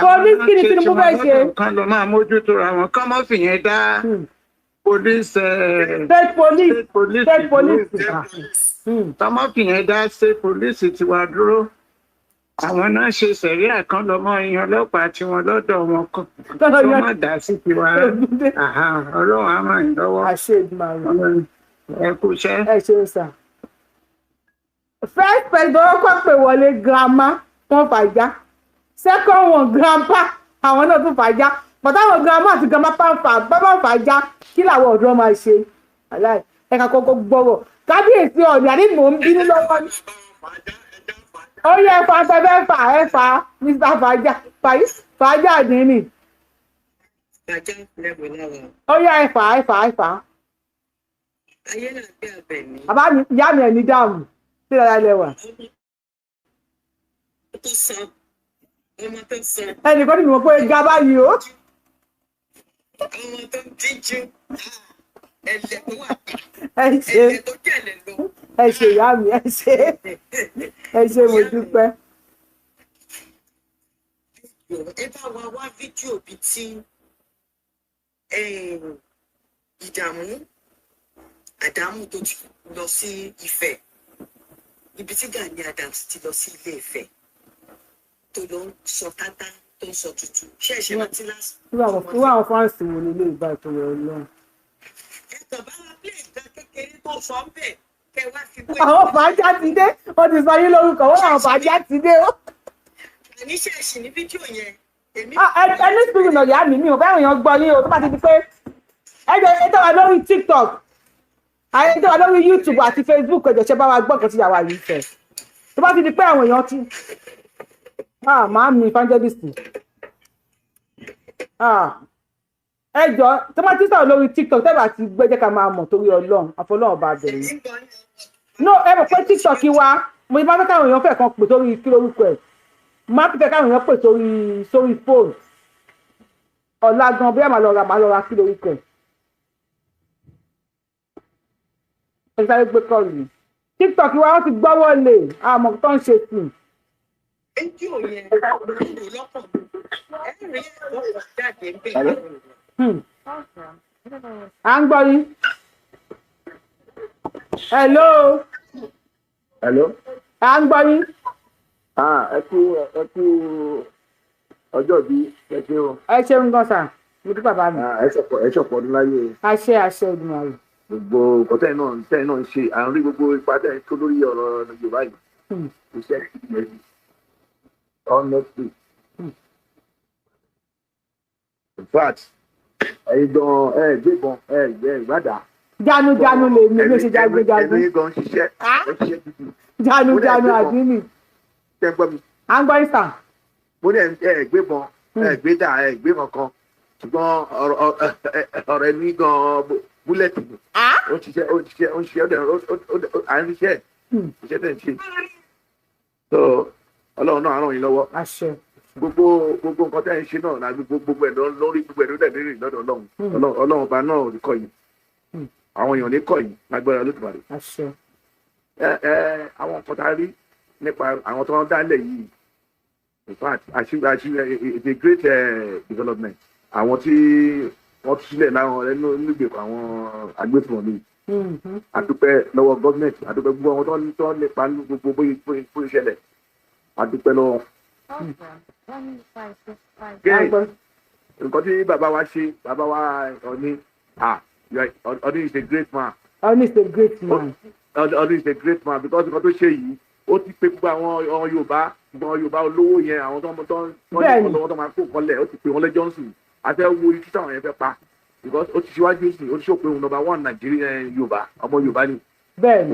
police kí ni Tinubu fẹ́ ṣe. kan lọ máa mójútó ra wọn kán mọ́ fìyẹn dá police state police kán mọ́ fìyẹn dá state police tiwa dúró àwọn náà ṣe sẹ̀ríà kan lọ mọ́ iyan ọlọ́pàá tiwọn lọ́dọ̀ wọn kan tó má dá sí tiwa Ọlọ́run á máa ń lọ́wọ́ ẹ kú iṣẹ́. ẹ ṣe sà. First person kọ́ pé wọlé grandma wọ́n fàájá second one grandpa àwọn náà tún fàájá but àwọn grandma àti grandpa bàbá fàájá kí làwọn ọ̀dọ́ máa ṣe ẹ̀ka kọ́kọ́ gbọ́rọ̀ kábíyèsí ọ̀nì àní mò ń bínú lọ́wọ́ ni ó yẹ ẹ̀fà ẹ̀fà Mr. fàájá àdínì ó yẹ ẹ̀fà. Ayé náà gbé abẹ mi. Bàbá mi ìyá mi ẹ̀ ní dáàmú sí dáadáa lẹ́wà. Ọmọ tó sọ. Ẹnìkan ní mi mọ̀ pé ga báyìí o. Ọmọ tó díjú. Ẹ̀lẹ̀ tó wà ká. Ẹ ṣe ìyá mi ẹ ṣe mo dúpẹ́. ẹ bá wa wá fídíò bíi tí ìdààmú àdámù tó ti lọ sí Ifẹ̀ ibi tí Gani Adams ti lọ sí Ilé Ifẹ̀ tó lọ ń sọ tátá tó ń sọ tútù ṣé ẹ ṣe rántí lásán. irú àwọn fáǹsì wo ni ilé ìbá ìtòwé Ọlọ́run. ẹ kàn bá wa play nǹkan kékeré tó sọ ń bẹ̀ kẹ wá fi wé. àwọn fàájà ti dé wọ́n ti sọ yín lórúkọ wọ́n àwọn fàájà ti dé ó. àníṣe ẹ̀sìn ní fídíò yẹn. ẹni sùúrù náà yá mi ò bẹ́ẹ̀ èèyàn gbọ́ yín o tó bá ti di pé ẹ tó wà lórí TikTok ẹ tó wà lórí YouTube àti Facebook ẹ̀jẹ̀ ṣe bá wa gbọ́ nǹkan tí yàrá yìí fẹ́ tó bá ti di pé àwọn èèyàn ti máa mi evangelist ẹ jọ tó bá ti sọ̀rọ̀ lórí TikTok tẹ́ bá ti gbé jẹ́ ká máa mọ̀ torí Ọlọ́run àfọlọ́run bá bẹ̀rẹ̀ yìí no ẹ mọ̀ pé TikTok wa mo bá fẹ́ káwọn èèyàn fẹ́ kan pè sórí kí lórúkọ ẹ̀ máa fẹ́ káwọn èèyàn pè sórí fóònù ọ̀la gan bí àmà lọ ra kí lórúkọ ẹ̀ ẹ sáré gbé kọ́ọ̀lù yìí TikTok wa wọ́n ti gbọ́wọ́ lè àmọ́ tó ń ṣe sí i. fídíò yẹn ló lọ́kàn ẹ rí ọ̀pọ̀ jáde ń bẹ̀. à ń gbọ́ yín. hello. à ń gbọ́ yín. ẹ kú ọjọ́ bí ẹ ṣe o. ẹ ṣeun gan sa mo dúpẹ́ bàbá mi. ẹ ṣọ̀pọ̀ ọdún láyé. àṣẹ ìdùnnú rẹ. gbogbo nǹkan tẹ́ẹ̀ náà ń ṣe à ń rí gbogbo ipa tẹ́ẹ̀ tó lórí ọ̀rọ̀ Yorùbá yìí. iṣẹ́ ìgbẹ́jì honestly. In fact ẹ̀yin gan gbébọn ìgbádà. jánu lè mi ló ṣe jagunjagun. ẹ̀yin gan ṣiṣẹ́ ṣiṣẹ́ gidi. jánu àdínì. ṣé ń gbọ́ mi. à ń gbọ́ ìsà. mo ní gbébọn gbédà gbébọn kan ṣùgbọ́n ọ̀rọ̀ ẹni gan búlẹ̀tì ni. ó ń ṣiṣẹ́ à ń ṣiṣẹ́ iṣẹ́ tẹ̀ ń ṣe. so Ọlọ́run náà á ràn yín lọ́wọ́. àṣẹ. gbogbo nǹkan tẹ́ ń ṣe náà la gbogbo ẹ̀ lórí gbogbo ẹ̀ ló dẹ̀ lérè lọ́dọ̀ Ọlọ́run ọba náà ò ní kọ̀ yìí àwọn èèyàn ní kọ̀ yìí lágbára Olódùmarè. àṣẹ. àwọn nǹkan tá a rí nípa àwọn tó ń dálẹ̀ yìí in fact it's a great development àwọn tí wọ́n ti sílẹ̀ láwọn ẹnu nígbèkọ̀ àwọn agbésùnmọ̀ mi àdúpẹ́ lọ́wọ́ gọ́ọ̀mẹ̀ntì àdúpẹ́ gbogbo àwọn tó ń nípa gbogbo bóyá ìṣẹ̀lẹ̀ àdúpẹ́ lọ́wọ́. nǹkan tí bàbá wa ṣe bàbá wa Ọọ̀ni Ọọ̀ni is a great man. Ọọ̀ni is a great man. Ọọ̀ni is a great man because nǹkan tó ṣe yìí ó ti pé gbogbo àwọn Yorùbá olówó yẹn àwọn tó máa kó kọlẹ̀ ó ti pè wọ́n lẹ́jọ́ sùn àti wo ikú táwọn yẹn fẹ́ pa because ó ti ṣíwájú sí ó ti ṣòpin òun number one Nàìjíríà Yorùbá ọmọ Yorùbá ni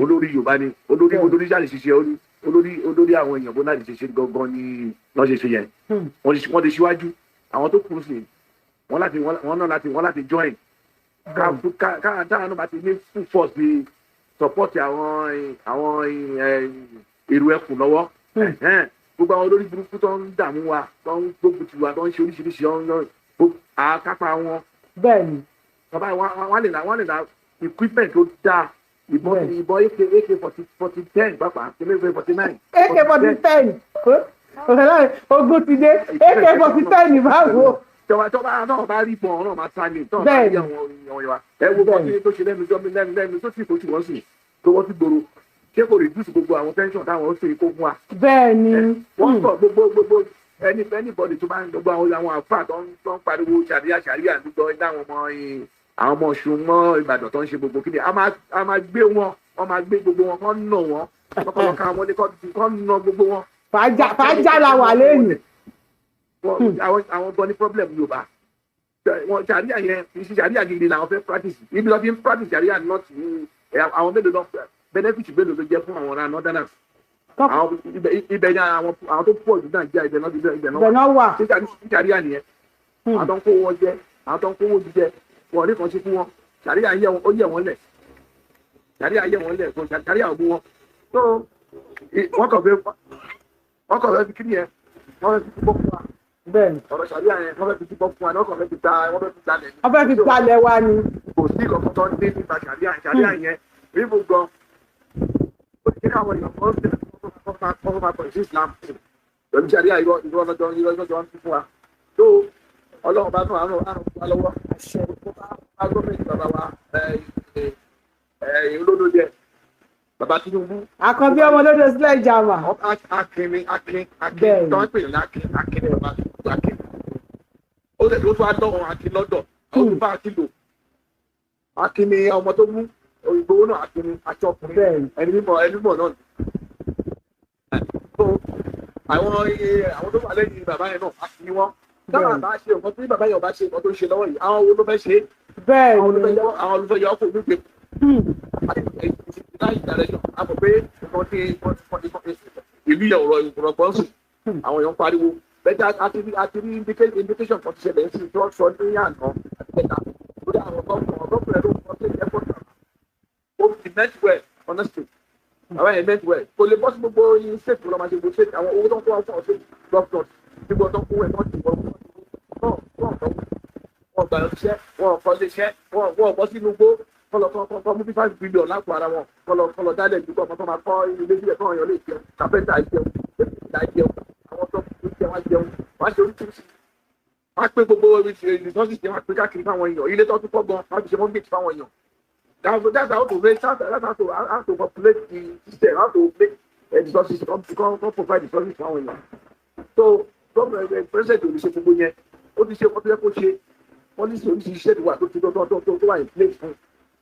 olórí Yorùbá ni olórí ṣáà lè ṣiṣẹ́ olórí àwọn èèyàn bó náà lè ṣe gangan ni lọ́ọ́ ṣe yẹn wọ́n ti ṣíwájú àwọn tó kù sí wọ́n láti join káà náà bá ti ní full force bí support àwọn èrò ẹkùn lọ́wọ́ gbogbo àwọn olórí burúkú tó ń dààmú wa tó ń gbógun tiwa tó ń ṣe oríṣiríṣi àkápá wọn. bẹ́ẹ̀ni. bàbá wọn lè la equipment tó dáa ìbọn AK-40 pàápàá AK-49. AK-40 ogun ti dé AK-40 báwo. tọ́ba náà bá rí bọ̀ ọ̀rọ̀ máa sá ní tọ́ba bá rí àwọn èèyàn wa ẹ wo bọ́ọ̀lù tó ṣe lẹ́nu tó sì tó ṣù wọ́n sì tó wọ́n ti gbòòrò ṣé kò reduce gbogbo àwọn pension táwọn ó ṣe kó fún wa. bẹ́ẹ̀ni. wọ́n sọ gbogbo anybody tó bá ń gbogbo àwọn àfáà tó ń pariwo ṣàríà nígbà àwọn ọmọ Ọ̀ṣun mọ́ Ìbàdàn tó ń ṣe gbogbo kíni a máa gbé wọn wọ́n máa gbé gbogbo wọn kán nà wọ́n kọ́kọ́lọ́ka wọn ní kán nà gbogbo wọn. fàájà la wà lẹ́yìn. àwọn gan ní problem Yorùbá wọn ṣàríà yẹn iṣẹ́ ṣàríà gidi làwọn fẹ́ practice ibi lọ́ọ́ fi ń practice ṣàríà not àwọn mélòó lọ benefit mélòó ló jẹ́ fún àwọn ará northerners àwọn ibẹ̀ ni àwọn tó pọ̀ jù náà jẹ́ ibẹ̀ náà wà ṣàríà nìyẹn àwọn tó ń kó wọn jẹ àwọn tó ń kó wọn jẹ wọn ní kan ṣe fún wọn ṣàríà ó yẹ wọn lẹ̀ ṣàríà yẹ wọn lẹ̀ fún ṣàríà ò mú wọn tó wọ́n kàn fẹ́ fi kí nìyẹn wọ́n fẹ́ fi bọ́ fún wa bẹ́ẹ̀ni ọ̀rọ̀ ṣàríà yẹn wọ́n fẹ́ fi bọ́ fún wa wọ́n fẹ́ fi gbalẹ̀ ni. wọ́n fẹ́ fi gbalẹ̀ wa ni. kò sí kankan tó ń dé nípa ṣàríà yẹn bíbù gan ó ti ní àwọn èèyàn kan ṣe wọ́n máa kọ̀ sí Islam lọ́dún tí a rí àìrọ́ ìrọ́jọ́ wọn fún wa tó ọlọ́run bá tún àrùn wa lọ́wọ́ bá gómìnà bàbá wa olódòdẹ bàbá Tinubu. Àkànbí ọmọ olódò sílẹ̀ ìjàmbá. Akin tó ń pè ní Akin bàbá Akin ó lè tó wá lọ́wọ́ Akin lọ́dọ̀ ó tún bá Akin lò Akin ni ọmọ tó mú Ìgbòho náà Akin ni àti ọkùnrin ẹni mímọ̀ náà àwọn tó wà lẹ́yìn bàbá yẹn náà Akin ni wọ́n táwọn bá ṣe nǹkan tí bàbá yẹn bá ṣe nǹkan tó ń ṣe lọ́wọ́ yìí àwọn wo ló fẹ́ ṣe bẹ́ẹ̀ ni àwọn olùfẹ́ yọ ọkọ̀ olùgbé láì ìdárẹ́jọ́ a mọ̀ pé nǹkan tí ìlú yẹn ọ̀rọ̀ ìrọ̀pọ̀ sùn àwọn èèyàn pariwo bẹ́ẹ̀ àti rí indication kan ti ṣẹlẹ̀ sí tó sọ ní àná àti ẹ̀ta lórí àwọn gọ́ọ̀mù ló ń kọ́ sí airport ó ti met well honestly àwọn yẹn met well kò lè bọ́ sí gbogbo yín ṣètò lọ́mọ ṣe gbogbo ṣètò àwọn owó tó ń kó wọn fún ọ̀ṣẹ́ gọ́ọ̀mù tí gbogbo tó ń kó ẹ̀ náà ti wọ́n gbà lọ́sẹ̀ wọn kọ́ lé iṣẹ́ wọn bọ́ sínú gbó kọlọ mú 5 billion lápò ara wọn kọlọ dálẹ̀ ìdúgbò ọmọ tó máa kọ́ ilé ilé tó ọ̀yàn lè jẹun kàpẹ́ntà jẹun lẹ́pìtà jẹun àwọn tó kù jẹun wá jẹun wá ṣe oríṣiríṣi wá pé gbogbo resources jẹun wá pé káàkiri fáwọn èèyàn ilé tó tún pọ̀ gan wá fi ṣe mortgage fáwọn èèyàn that's how to raise how to populate the system how to make resources come provide resources fáwọn èèyàn so government president ò ní ṣe gbogbo yẹn ó ti ṣe kó tó yẹ kó ṣe policy oríṣiríṣi ṣẹ́ẹ̀dì wà tó ti tó wà in place fún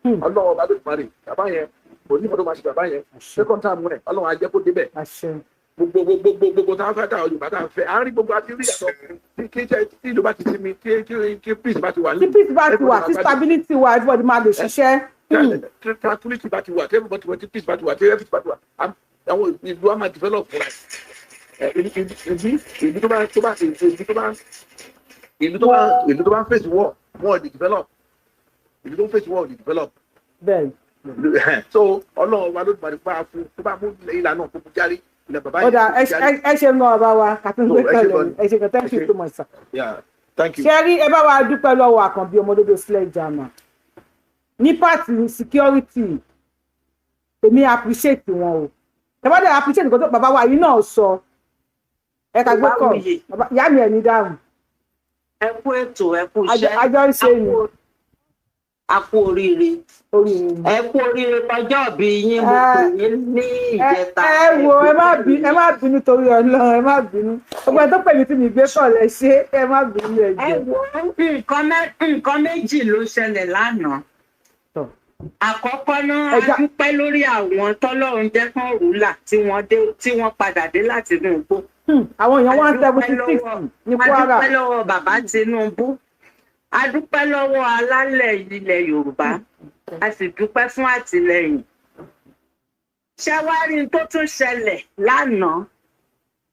ọlọ́wọ́ bá lóògùn parí bàbá yẹn kò ní ìfọdọ́ máa ṣe bàbá yẹn second time rẹ̀ ọlọ́wọ́ ajẹ́ kó débẹ̀ gbogbo táwọn fẹ́ káwọn Yorùbá táwọn fẹ́ àárín gbogbo àti rí àtọ̀ tí ìlú bá ti sinmi tí peace bá ti wà. tí peace bá ti wà tí stability wà everybody máa lè ṣiṣẹ́. tranquility bá ti wà tí everybody wà tí peace bá ti wà tí everything bá ti wà àwọn ìlú á máa develop fúnra ìlú tó bá ń face war wọn ò lè develop ìlú tó ń fèsì wọ́n ò lè develop. bẹ́ẹ̀. so ọlọ́run wa ló gbàdúrà bá fún tó bá mú ìlànà tó kú járí ilẹ̀ bàbá yìí. ọ̀dà ẹ ṣe mọ ọba wa kàtó ń gbé pẹ̀lú ẹ ṣe kàn thank you so much sir. thank you. ṣe rí ẹ bá wa dúpẹ́ lọ́wọ́ Àkànbí ọmọdódó sílẹ̀ ìjàmà ní pàtì security èmi appreciate wọn o tẹ́wọ́n dẹ̀ appreciate nǹkan tó bàbá wa yìí náà sọ ẹ kà gbé kọ́ ìyá mi ẹ̀ ní dáhùn. ẹ kú ètò ẹ kú iṣẹ́ àjọ ń ṣe ni. A kú oríire ẹ kú oríire tọjọ́ bí yín mo pè yín ní ìjẹta. ẹ wo ẹ má bínú torí Ọlọ́run ẹ má bínú gbogbo ẹ tó pè mí tí mi gbé kọ̀ lẹ ṣe ẹ má bínú ẹ jẹ. ẹ wo nǹkan méjì ló ṣẹlẹ̀ lánàá. Àkọ́kọ́ náà a dúpẹ́ lórí àwọn tọ́lọ́run jẹ́ kán rúlà tí wọ́n padà dé láti inú igbó. àwọn èèyàn 176 ní Kwara. a dúpẹ́ lọ́wọ́ bàbá Tinubu. A dúpẹ́ lọ́wọ́ alálẹ̀ ilẹ̀ Yorùbá a sì dúpẹ́ fún àtìlẹ́yìn. Ṣẹ́wárí tó tún ṣẹlẹ̀ lánàá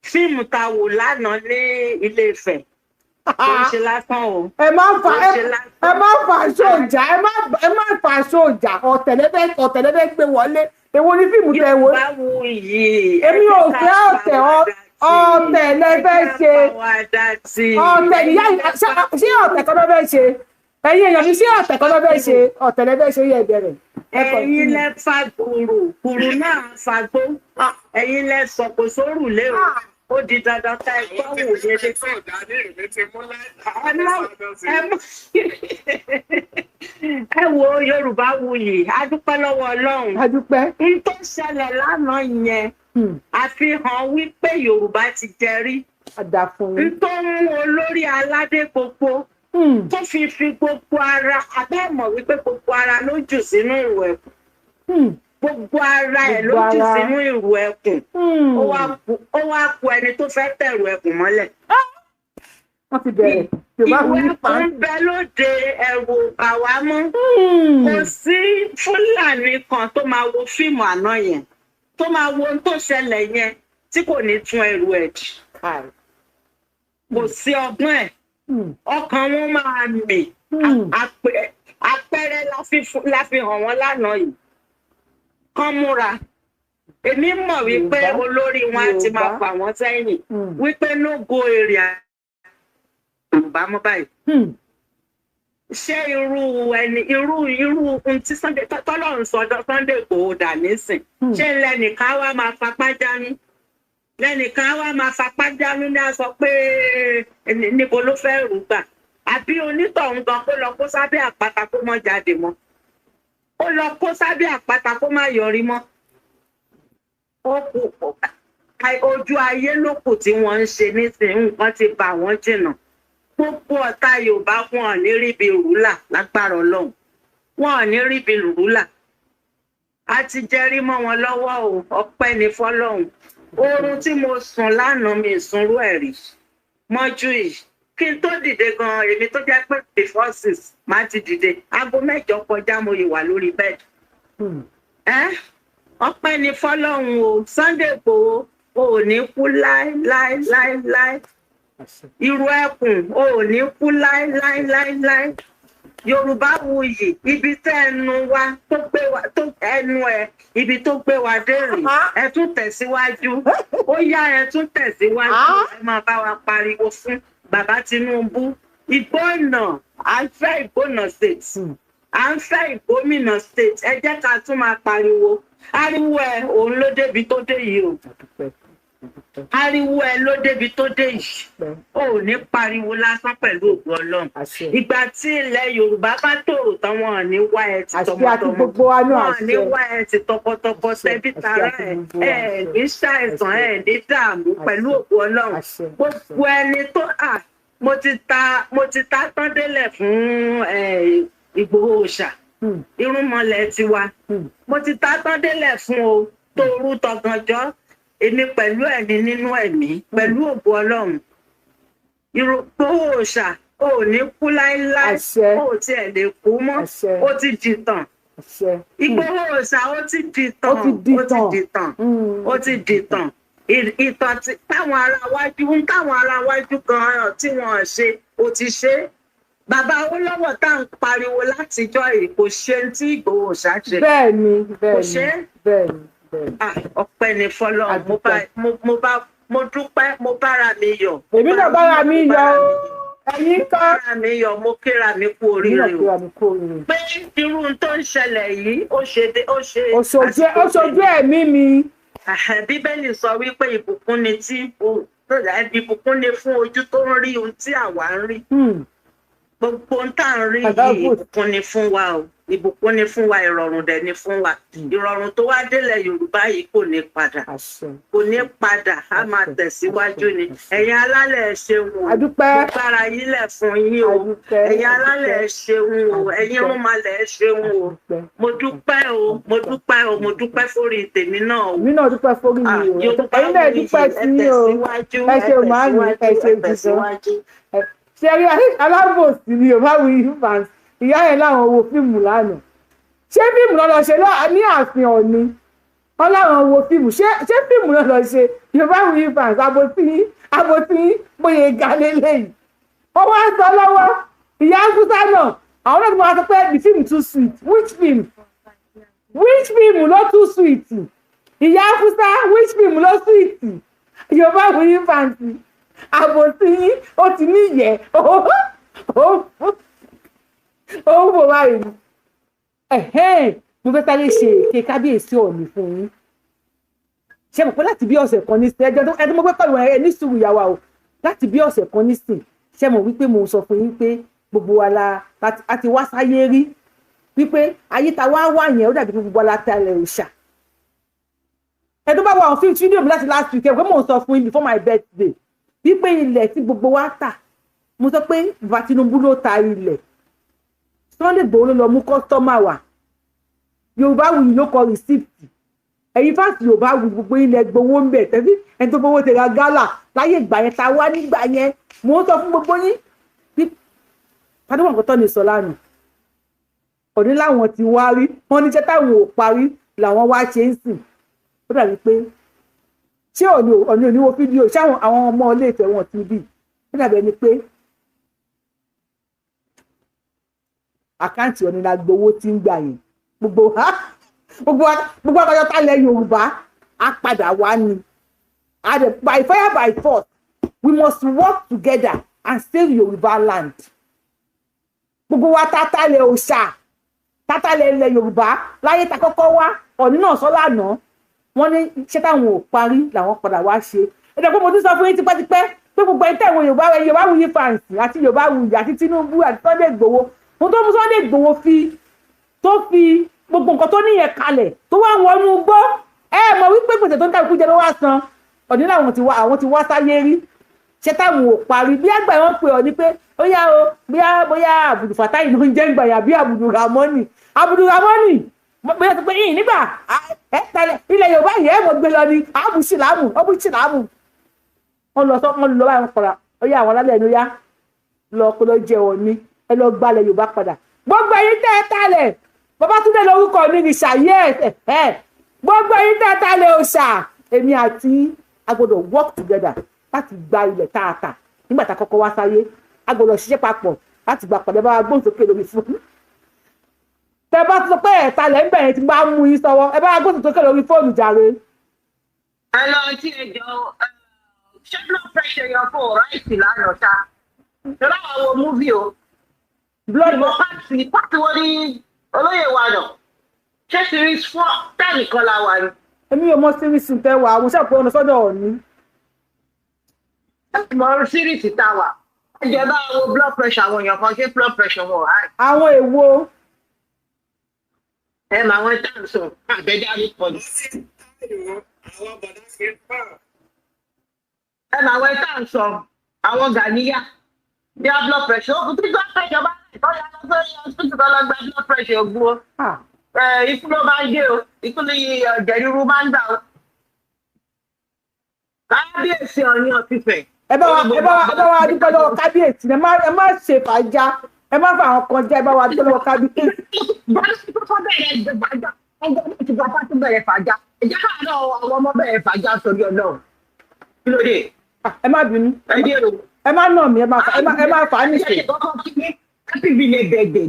fíìmù tá a wò lánàá ní Ilé Ifẹ̀ kò ń ṣe lásán o. ẹ má fà sójà ẹ má fà sójà ọ̀tẹ̀lẹ́fẹ́ gbé wọlé èwo ni fíìmù tẹ wo. èmi ò fẹ́ ọ̀tẹ̀ lẹ́fẹ́ ṣe ọ̀tẹ̀ ìyá ṣé ọ̀tẹ̀ kan ló fẹ́ ṣe ẹ̀yin èèyàn mi ṣé ọ̀tẹ̀ kan ló fẹ́ ṣe ọ̀tẹ̀ lẹ́fẹ́ ṣe yẹ bẹ̀rẹ̀. ẹ̀yin lẹ fa kùrù náà fagbó ẹ̀yin lẹ sọ̀kò sórù lérò ó di dandan ká ẹgbẹ́ wò lédè. ẹ wo Yorùbá wuyì a dúpẹ́ lọ́wọ́ Ọlọ́run. a dúpẹ́. n tó ṣẹlẹ̀ lánàá yẹn àfihàn wípé Yorùbá ti jẹrí. n tó mú olórí aládé gbogbo tó fi gbogbo ara abẹ́mọ̀ wípé gbogbo ara ló jù sínú ìrù ẹ̀kún gbogbo ara ẹ̀ ló jù sínú ìrù ẹ̀kún ó wá ku ẹni tó fẹ́ tẹ̀rù ẹ̀kún mọ́lẹ̀. wọ́n ti bẹ̀rẹ̀ ìwé ẹ̀kún ń bẹ lóde ẹ̀rù àwa mọ́ kò sí Fúlàní kan tó máa wo fíìmù àná yẹn tó máa wo ohun tó ṣẹlẹ̀ yẹn tí kò ní tún ẹrù ẹ̀ jì kò sí ọgbọ́n ẹ̀ ọkàn wọn máa mì àpẹẹrẹ la fi hàn wọ́n lánàá yìí kán múra èmi mọ̀ wípé olórí wọn á ti máa fà wọ́n sẹ́yìn wípé no go area Yorùbá mọ́ báyìí ṣé irú ohun tí tọ́lọ́run sọdọ̀ Sunday Igboho dà nísìn ṣé lẹ́nìkan wá máa fapá jánu lẹ́nìkan wá máa fapá dánú ní aṣọ pé níbo ló fẹ́ rú gbà àbí onítọ̀hún gan kó lọ kó sábẹ́ àpáta kó mọ́ jáde mọ́ ó lọ kó sábẹ́ àpáta kó má yọrí mọ́ ojú ayé ló kù tí wọ́n ń ṣe nísìnyí nǹkan ti bà wọ́n jìnnà gbogbo ọ̀tá Yorùbá wọn ò ní ríbi rúlà lágbára Ọlọ́run wọn ò ní ríbi rúlà a ti jẹrí mọ́ wọn lọ́wọ́ o ọpẹ́ ní fọ́lọ́run oorun tí mo sùn lánàá mi ìsunrú ẹ̀ rí mọ́jú yìí kí n tó dìde gan èmi tó jẹ́ pé before 6 máa ti dìde aago 8 kọjá mo yìí wà lórí bẹ́ẹ̀dì ọpẹ́ ní fọ́lọ́run o Sunday Igboho o ò ní kú láéláéláéláé irú ẹkùn o ò ní kú láéláéláéláé Yorùbá wuyì ibi tẹ́ ẹnu wa tó gbé wa tó ẹnu ẹ ibi tó gbé wa dé rè ẹ tún tẹ̀síwájú ó yá ẹ tún tẹ̀síwájú ẹ máa bá wa pariwo fún bàbá Tinubu Ìgbónà à ń fẹ́ Ìgbónà state à ń fẹ́ Ìgbómìnà state ẹ jẹ́ ká tún máa pariwo ariwo ẹ òun ló débi tó dé yìí o ariwo ẹ ló débi tó dé yìí ó ní pariwo lásán pẹ̀lú ògo Ọlọ́run ìgbà tí ilẹ̀ Yorùbá bá tòrò tán wọn ò ní wá ẹ ti tọmọtọmọ wọn ò ní wá ẹ ti tọpọtọpọ tẹbí tara ẹ ní ṣàìsàn ẹ ní dààmú pẹ̀lú ògo Ọlọ́run gbogbo ẹni tó mo ti ta tán délẹ̀ fún Igboho Ossa irúnmọlẹ̀ tiwa mo ti ta tán délẹ̀ fún o tóoru tọ̀gànjọ́ èmi pẹ̀lú ẹni nínú ẹ̀mí pẹ̀lú ògo Ọlọ́run Igboho Ossa ò ní kú láíláí ó tiẹ̀ lè kú mọ́ ó ti dìtàn Igboho Ossa ó ti dìtàn ìtàn táwọn ará wájú gan tí wọ́n ṣe ó ti ṣe bàbá Awólọ́wọ̀ tá à ń pariwo látijọ́ yìí kò ṣe tí Igboho Ossa ṣe kò ṣe ọpẹ́ ní fọ́lọ́run mo dúpẹ́ mo bára mi yọ̀ èmi náà bára mi yọ̀ ẹ̀yin kan bára mi yọ̀ mo kíra mi kú oríire o pé irú tó ń ṣẹlẹ̀ yìí ó ṣojú ẹ̀mí mi. Bíbélì sọ wípé ìbùkún ni fún ojú tó ń rí ohun tí àwa ń rí gbogbo ohun tá à ń rí yìí ìbùkún ni fún wa o ìbùkún ni fún wa ìrọ̀rùn dẹ̀ ni fún wa ìrọ̀rùn tó wá délẹ̀ Yorùbá yìí kò ní padà á máa tẹ̀síwájú ni ẹ̀yin alálẹ̀ ẹ ṣeun o Agbara Ile fún yín o ẹ̀yin alálẹ̀ ẹ ṣeun o ẹ̀yin rúnmalẹ̀ ẹ ṣeun o mo dúpẹ́ fórí tèmi náà o mi náà dúpẹ́ fórí mi o ẹ̀yin náà dúpẹ́ sí mi o ẹ ṣe máa ń ẹ ṣe jùlọ ṣe rí alábòsí ni o máa wí fans ìyá yẹn láwọn wo fíìmù lánàá ṣé fíìmù náà lọ ṣe ní ààfin Ọ̀ọ̀ni wọn láwọn wo fíìmù ṣé fíìmù náà lọ ṣe Yorùbá Wuyi fans àbòtí bóyá ga lélẹ́yìí wọ́n wá sọ lọ́wọ́ ìyá Hausa náà àwọn náà ti máa sọ pé the film too sweet which film ló too sweet ìyá Hausa which film ló sweet Yorùbá Wuyi fans àbòtí ó ti ní ìyẹ́ ó wò báyìí mo fẹ́ sáré ṣe èké kábíyèsí Ọ̀ọ̀ni fún yín ṣe mọ̀ pé láti bí ọ̀sẹ̀ kan ní sí ẹjọ́ mo fẹ́ pẹ̀lú ẹ ní sùúrù ìyàwó o láti bí ọ̀sẹ̀ kan ní sí ṣe mọ̀ wípé mo sọ fún yín pé gbogbo wa a ti wá sáyé rí wípé ayé ta wá yẹn ó dàbí gbogbo wa la tẹ̀lé òòṣà ẹ tó bá wà on fídíò mi láti last week ẹ pé mo sọ fún yín before my birthday wípé ilẹ̀ tí gbogbo wa tà mo sọ pé bàbá Tinubu ló ta ilẹ̀ Sunday Igboho ló lọ mú kọ́sítọ́mà wá Yorùbá Wuyi ló kọ rìsíìtì ẹ̀yin fásitì Yorùbá Wuyi gbogbo ilẹ̀ gbowó ń bẹ̀ tẹ́bí ẹni tó gbowó tẹ̀ra gálà láyé ìgbà yẹn ta wá nígbà yẹn mo sọ fún gbogbo yín bí padà kọ́tọ́ ní sọ lánàá Ọ̀ọ̀ni láwọn ti wá rí wọn níṣẹ́ táwọn ò parí làwọn wá ṣe ń sìn ó dàbí pé ṣé Ọ̀ọ̀ni oníwo fídíò ṣé àwọn ọmọ ilé ìfẹ́ wọn ti bì ó dàbí ẹni pé àkáǹtì Ọ̀ọ̀ni la gbowó tí ń gbà yẹn gbogbo akọjọta ilẹ̀ Yorùbá á padà wá ní by fire by force we must work together and save Yorubaland gbogbo wa tátàlẹ̀ òòṣà tátàlẹ̀ ilẹ̀ Yorùbá láyé ta kọ́kọ́ wá Ọ̀ọ̀ni náà sọ lánàá wọ́n ní iṣẹ́ táwọn ò parí làwọn padà wá ṣe ẹ̀dẹ̀ pé mo tún sọ fún yín tipẹ́tipẹ́ pé gbogbo ẹni tẹ̀wọ̀n Yorùbáwùyí fàǹsì àti Yorùbáwùyí àti Tinubu àti Sunday Igboho mo tó mú Sunday Igboho tó fi gbogbo nǹkan tó níyẹn kalẹ̀ tó wá wọnú gbọ́ mọ̀ wípé gbèsè tó ń kálukú jẹ ló wá san ọ̀dí náà àwọn ti wá sáyé rí ṣé táwọn ò parí bí àgbà wọn pè ọ ní pé ó yá o bóyá Abudu Fatai ló ń jẹ́ ìgbàyà bí Abudu Ramoni bóyá tó pé yìí nígbà ilẹ̀ Yorùbá yìí ẹ̀ mọ̀ gbé lọ ní abùsìlámù wọ́n lọ báyìí wọn kọ̀ra ó yá àwọn alálẹ̀ ẹni ó yá lọ pé lọ jẹ́ òní ẹ lọ gbalẹ̀ Yorùbá padà gbogbo ẹ̀yin tẹ́ ẹ talẹ̀ Babátúndé lórúkọ mi ní ṣàyẹ gbogbo ẹ̀yin tẹ́ ẹ talẹ̀ òòṣà èmi àti agbọ́dọ̀ work together láti gba ilẹ̀ tààtà nígbà tá a kọ́kọ́ wá sáyé agbọ́dọ̀ ṣiṣẹ́ papọ̀ láti gba pàdé bá gbóhùn sókè lórí fóònù tẹ bá tó pé ẹ̀ta lẹ́ ń bẹ̀rẹ̀ tí bá mú yín sọ́wọ́ ẹ bá gbóhùn sókè lórí fóònù jàre. ẹ lọ tí ẹ jọ ṣé blood pressure yọ fún ráìtì lánàá ta ṣọlá àwọn wo múvì o ìmọ̀ pàtì wọ́n ní olóyè wa nà ṣé series 4 tẹ́ẹ̀nì kan la wà ní. èmi ò mọ series tẹ wà àwọn ṣàpò ọ̀nà sọ́dọ̀ ọ̀ní. mọ series ta wà ìjọba àwọn blood pressure àwọn èèyàn kan ṣé blood pressure wọn wà. àwọn èwo. ẹ mà wọn tá à ń sọ àbẹjáde pọ̀ ní. ẹ mà wọn tá à ń sọ àwọn Gàníyà bí a blood pressure ó kú tí blood pressure bá rẹ̀ tó yà lọ sórí hospital tó lọ gba blood pressure gbó. Ikú ló máa ń dé o ikú ní jẹ̀rìírú máa ń gbà o. Kábíyèsí Ọ̀ọ̀ni ọ̀fìfẹ́. ẹ bá wa dúpẹ́ lọ́wọ́ kábíyèsí ẹ má ṣe fàájà ẹ má fa àwọn kan jẹ́ ẹ bá wa dúpẹ́ lọ́wọ́ kábíyèsí. bọ́lá tó bẹ̀rẹ̀ fàájà ẹgbẹ́ ti bàbá tó bẹ̀rẹ̀ fàájà ìjẹ́ káàárọ̀ àwọn ọmọ bẹ̀rẹ̀ fàájà sórí Ọlọ́run kí ló dé. ẹ má bínú ẹ má nà mí ẹ má fà á nìṣe. happy belated birthday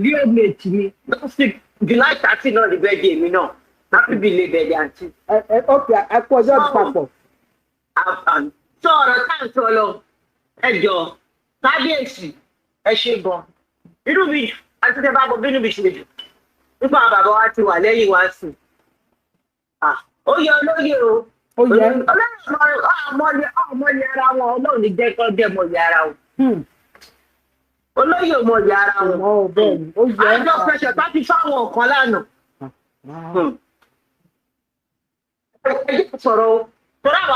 real mate mi July 30 náà ní birthday mi náà happy belated àǹtí. ok ẹ kú ọjọ́ papọ̀. sọ ọ̀rọ̀ táǹtì ọlọ ẹjọ́ kábíyèsí ẹ ṣe gan inú mi àti tẹ bá gbọ́ bínú mi ṣe jù nípa bàbá wa ti wà lẹ́yìn wá sí ó yẹ olóyè o olóyè ọmọlẹ ara wọn Ọlọ́run ní jẹ́ kó dé mọ̀lẹ ara wọn olóyè mọ̀lẹ ara wọn àjọ pẹ̀sẹ̀ bá ti fáwọn ọ̀kan lánàá ẹ sọ̀rọ̀ o.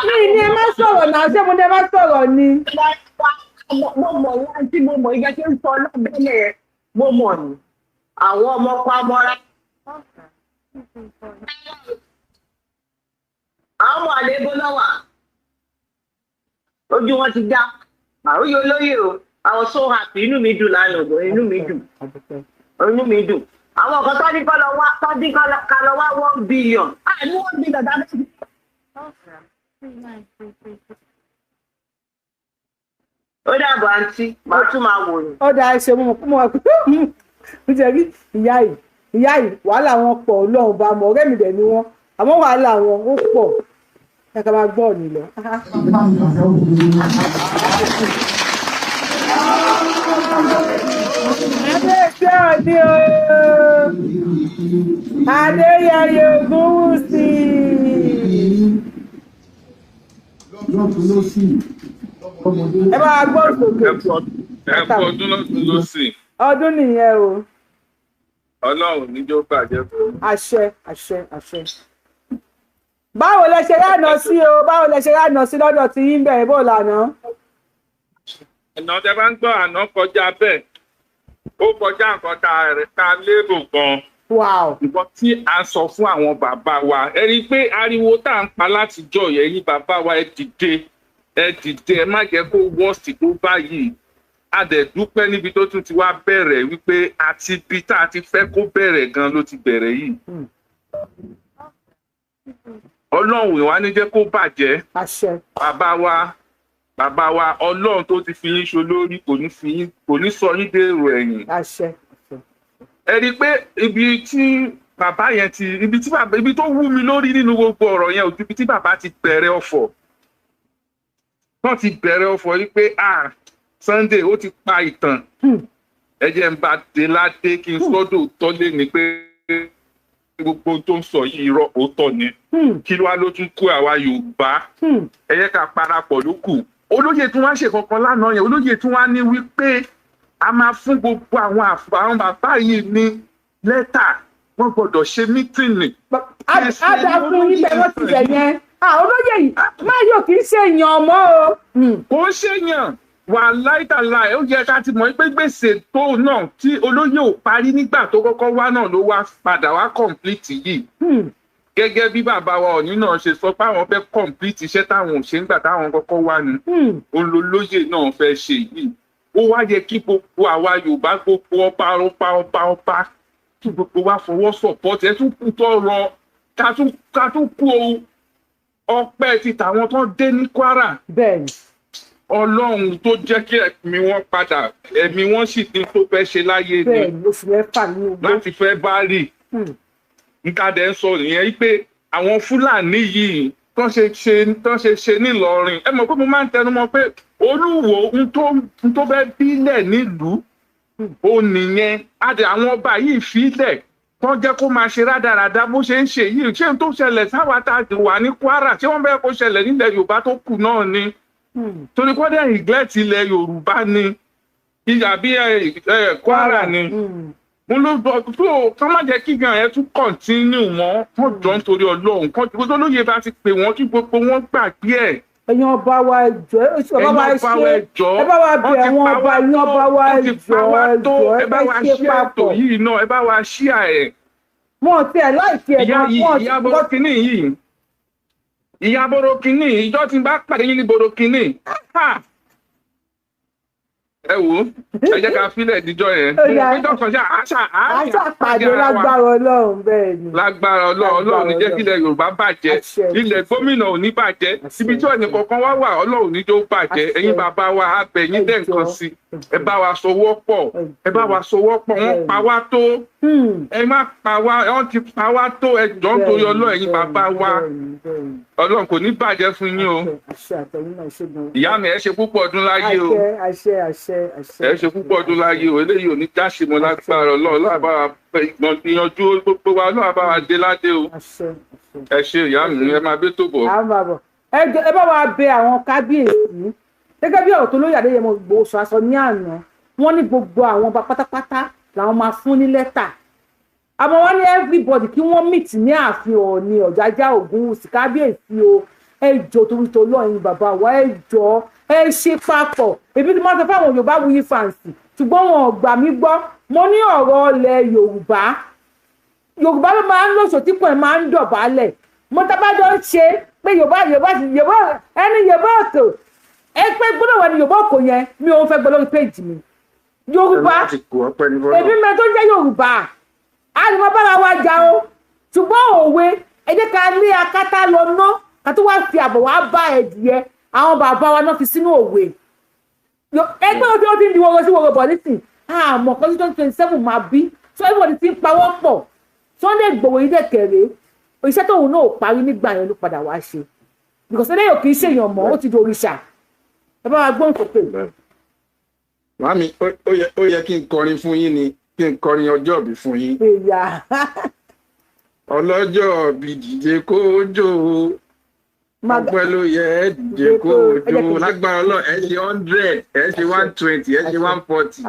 ní ẹ má sọ̀rọ̀ náà ṣé mo ní ẹ má sọ̀rọ̀ ni. mo mọ̀ wọ́n tí mo mọ̀ ìyá tí ń sọ lọ́bẹ̀lẹ̀ mo mọ̀ ní àwọn ọmọ pamọ́ra. àwọn ọmọ àlébó lọ́wà ojú wọn ti dá àròyé olóyè o àwọn so happy inú mi dùn lánàá ògbọ́n inú mi dùn àwọn kan tó ní ká lọ wá 1 billion àìní 1 billion dábẹ́. ó dàbọ̀ àǹtí màá tún máa wò yín. ó dáa ṣe mo mọ̀ pé nítorí ìyá yìí wàhálà wọn pọ̀ Ọlọ́run bá mọ̀ ọ̀rẹ́ mi dẹ̀ ni wọ́n àmọ́ wàhálà wọn ó pọ̀ ẹ ká máa gbọ́ ọ̀nì lọ. Adéṣe òní o Adéyẹyẹ Ògúnwùsì. Ẹ máa gbọ́ òṣòkè. Ẹ kú ọdún lọ́dún lọ́sìn. Ọdún nìyẹn o. Ọlọ́run níjó bàjẹ́ fún mi. Àṣẹ. Báwo lẹ ṣe ránà sí o? Báwo lẹ ṣe ránà sí lọ́dọ̀ tí yín bẹ̀rẹ̀ bó lànà? Ẹ̀nà tẹ bá ń gbọ́ àná kọjá bẹ́ẹ̀. Ó kọjá nǹkan ta lérò gan. Nǹkan tí a sọ fún àwọn bàbá wa. Ẹ rí i pé ariwo tá à ń pa látijọ́ yẹn yín bàbá wa ẹ dìde ẹ má jẹ́ kó wọ́ọ̀sì tó báyìí. A dẹ̀ dúpẹ́ níbi tó tún ti wá bẹ̀rẹ̀ wípé àti ibi tá a ti fẹ́ kó bẹ̀rẹ̀ gan ló ti bẹ̀rẹ̀ yìí. Ọlọ́run ìwà ní jẹ́ kó bàjẹ́. Bàbá wa Ọlọ́run tó ti fi yín ṣolórí kò ní sọ yín dèrò ẹ̀yìn. Ẹ rí i pé ibi tí bàbá yẹn ibi tó wú mi lórí nínú gbogbo ọ̀rọ̀ yẹn ojú ibi tí bàbá ti bẹ̀rẹ̀ ọ̀fọ̀. Wọ́n ti bẹ̀rẹ̀ ọ̀fọ̀ yìí pé Sunday ó ti pa ìtàn ẹ jẹ́ ń bá dé ládé kí n sọ́dọ̀ tọ́lé ni pé gbogbo tó ń sọ yìí irọ́ òótọ́ ni kí ló wá ló tún kú àwa Yorùbá ẹ jẹ́ ká parapọ̀ ló kù. Olóyè tí wọ́n ṣe kankan lánàá yẹn olóyè tí wọ́n ní wípé a máa fún gbogbo àwọn bàbá yìí ní lẹ́tà wọ́n gbọ́dọ̀ ṣe mítìnì. Ada fún yín bẹ́ẹ̀ wọ́n ti bẹ̀ yẹn olóyè yìí máa yóò kì í ṣèyàn mọ́ o. Kò ṣèyàn wà láìtàláì ó yẹ ká ti mọ̀ pé gbèsè tó náà tí olóyè ò parí nígbà tó kọ́kọ́ wá náà ló wá padà wá kọ̀ǹpìlìtì yìí. Gẹ́gẹ́ bí bàbá wa Ọọ̀ni náà ṣe sọ pé àwọn fẹ́ kọ̀ǹpìlìtì iṣẹ́ táwọn ò ṣe nígbà táwọn kọ́kọ́ wá ni olóyè náà fẹ́ ṣe yìí. Ó wá yẹ kí gbogbo àwa Yorùbá gbogbo ọba kí gbogbo wa fọwọ́ sọ̀pọ̀tì ẹ tún kú tọrọ ká tún kú ọpẹ́ ti tàwọn tó dé ní Kwara. Bẹ́ẹ̀ni. Ọlọ́run tó jẹ́ kí ẹ̀mí wọn padà ẹ̀mí wọn sì ti tó fẹ́ ṣe láyé ni. Bẹ́ẹ̀ni oṣù mẹ́fà ní ogbó. Láti fẹ́ bá rì. Nǹkan dẹ̀ ń sọ nìyẹn pé àwọn Fúlàní yìí tán ṣe ṣe nílọrin ẹ mọ̀ pé mo máa ń tẹnu mọ́ pé Olúwo ń tó fẹ́ bílẹ̀ nílùú ó nìyẹn adé àwọn ọba yìí fílẹ̀ tán jẹ́ kó máa ṣe rádaràda bó ṣe ń ṣe yìí ṣé n tó ṣẹlẹ̀ sáwà tá a ti wà ní Kwara ṣé wọ́n bẹ́ẹ̀ kó ṣẹlẹ̀ nílẹ̀ Yorùbá tó kù náà ni torí kọ́ dẹ̀ ìglẹ́tì ilẹ̀ Yorùbá ni ìyá bí Kwara ni mo ló dọ̀ tó kán má jẹ́ kí gan ẹ tún kọ̀ntínú wọn kán jọ nítorí Ọlọ́run kán gbogbo lóye bá ti pè wọ́n kí gbogbo wọn gbàgbé ẹ̀. Ẹ̀yin ọba wa ẹjọ́ ẹ bá wa ṣe ẹ bá wa bẹ̀ àwọn ọba ẹ̀yin ọba wa ẹjọ́ ẹ bá ṣe papọ̀ yìí náà ẹ bá wa ṣíà ẹ̀. Wọ́n ti ẹ̀ láìsí ẹ̀ náà wọ́n ti ìyá borokini yìí ìyá borokini ìjọ tí n bá pàdé yín ní borokini ẹ wò ẹ jẹ́ ká fílẹ̀ díjọ́ yẹn ìjọ kan ṣe àṣà pàdé lágbára Ọlọ́run bẹ́ẹ̀ ni. Lágbára Ọlọ́run ní jẹ́ kí ilẹ̀ Yorùbá bàjẹ́ ilẹ̀ gómìnà ò ní bàjẹ́ ibi tí ẹnì kọ̀ọ̀kan wá wà Ọlọ́run ní jó bàjẹ́ ẹ̀yin bàbá wa abẹ yín dẹ̀ nǹkan sí ẹ bá wa sowọ́ pọ̀ wọ́n pa wá tó ẹ má pa wá wọ́n ti pa wá tó ẹ jọ ń torí Ọlọ́run ẹ̀yin bàbá wa Ọlọ́run kò ní bàjẹ́ fún yín o ìyá mi ẹ ṣe púpọ̀ ọdún láyé o ẹ ṣe púpọ̀ ọdún láyé o eléyìí ò ní jáṣe mọ́ lágbára Ọlọ́run àbára ìyànjú gbogbo wa Ọlọ́run àbára dé ládé o ẹ ṣe ìyá mi ẹ máa bẹ tó bọ̀. ẹ bá wa bẹ àwọn kábíyèsí gẹ́gẹ́ bí ọ̀rọ̀ tó lóye Adéyẹmọ Ìgbòho Ossa aṣọ ní àná wọ́n ní gbogbo àwọn ọba pátápátá làwọn máa fún ní lẹ́tà àmọ́ wọ́n ní everybody kí wọ́n meet ní ààfin Ọọ̀ni Ọ̀jájá Ògúnwùsì kábíyèsí o ẹ jọ̀ọ́ torí tó lọ́yìn bàbá wa ẹ jọ̀ọ́ ẹ ṣe papọ̀ èmi tí wọ́n sọ fáwọn Yorùbáwùyí fàǹsì ṣùgbọ́n wọn ò gbà mí gbọ́ mo ní ọ̀rọ̀ ilẹ̀ Yorùbá ló máa ń lòṣò tí kò ẹ̀ máa ń dọ̀bálẹ̀ mo tábàjọ́ ń ṣe pé Yorùbá ẹni Yorùbá òkè ẹ pé gbọ́dọ̀ wà ní Yorùbá òkò yẹn mi ò fẹ́ gbọ́ lórí péjì mi Yorùbá èmi mẹ́ tó jẹ́ Yorùbá a lè má bára wa jà o ṣùgbọ́n òwe ẹ jẹ́ ká lé akátá lọ ná ká tó wá fi àbọ̀ wá bá ẹ̀dìyẹ àwọn bàbá wa náà fi sínú òwe ẹgbẹ́ òde ó ti ń di wọ́rọ́ sí wọ́rọ́ bọ̀ nísìn àmọ́ kan tí 2027 máa bí so everybody ti ń pawọ́ pọ̀ Sunday Igboho yìí dẹ̀kẹ̀rẹ́ iṣẹ́ tóun náà parí nígbà yẹn ló padà wá ṣe because eléyò kì í ṣèyàn mọ́ ó ti di òrìṣà ẹ bá wa gbọ́n sókè. Màmí ó yẹ kí n kọrin fún yín ni kí n kọrin ọjọ́ ìbí fún yín. Ọlọ́jọ́ ìbí dìde kó jó ọpẹ́ ló yẹ dìde kó jó lágbára Ọlọ́run ẹ ṣe 100 ẹ ṣe 120 ẹ ṣe 140.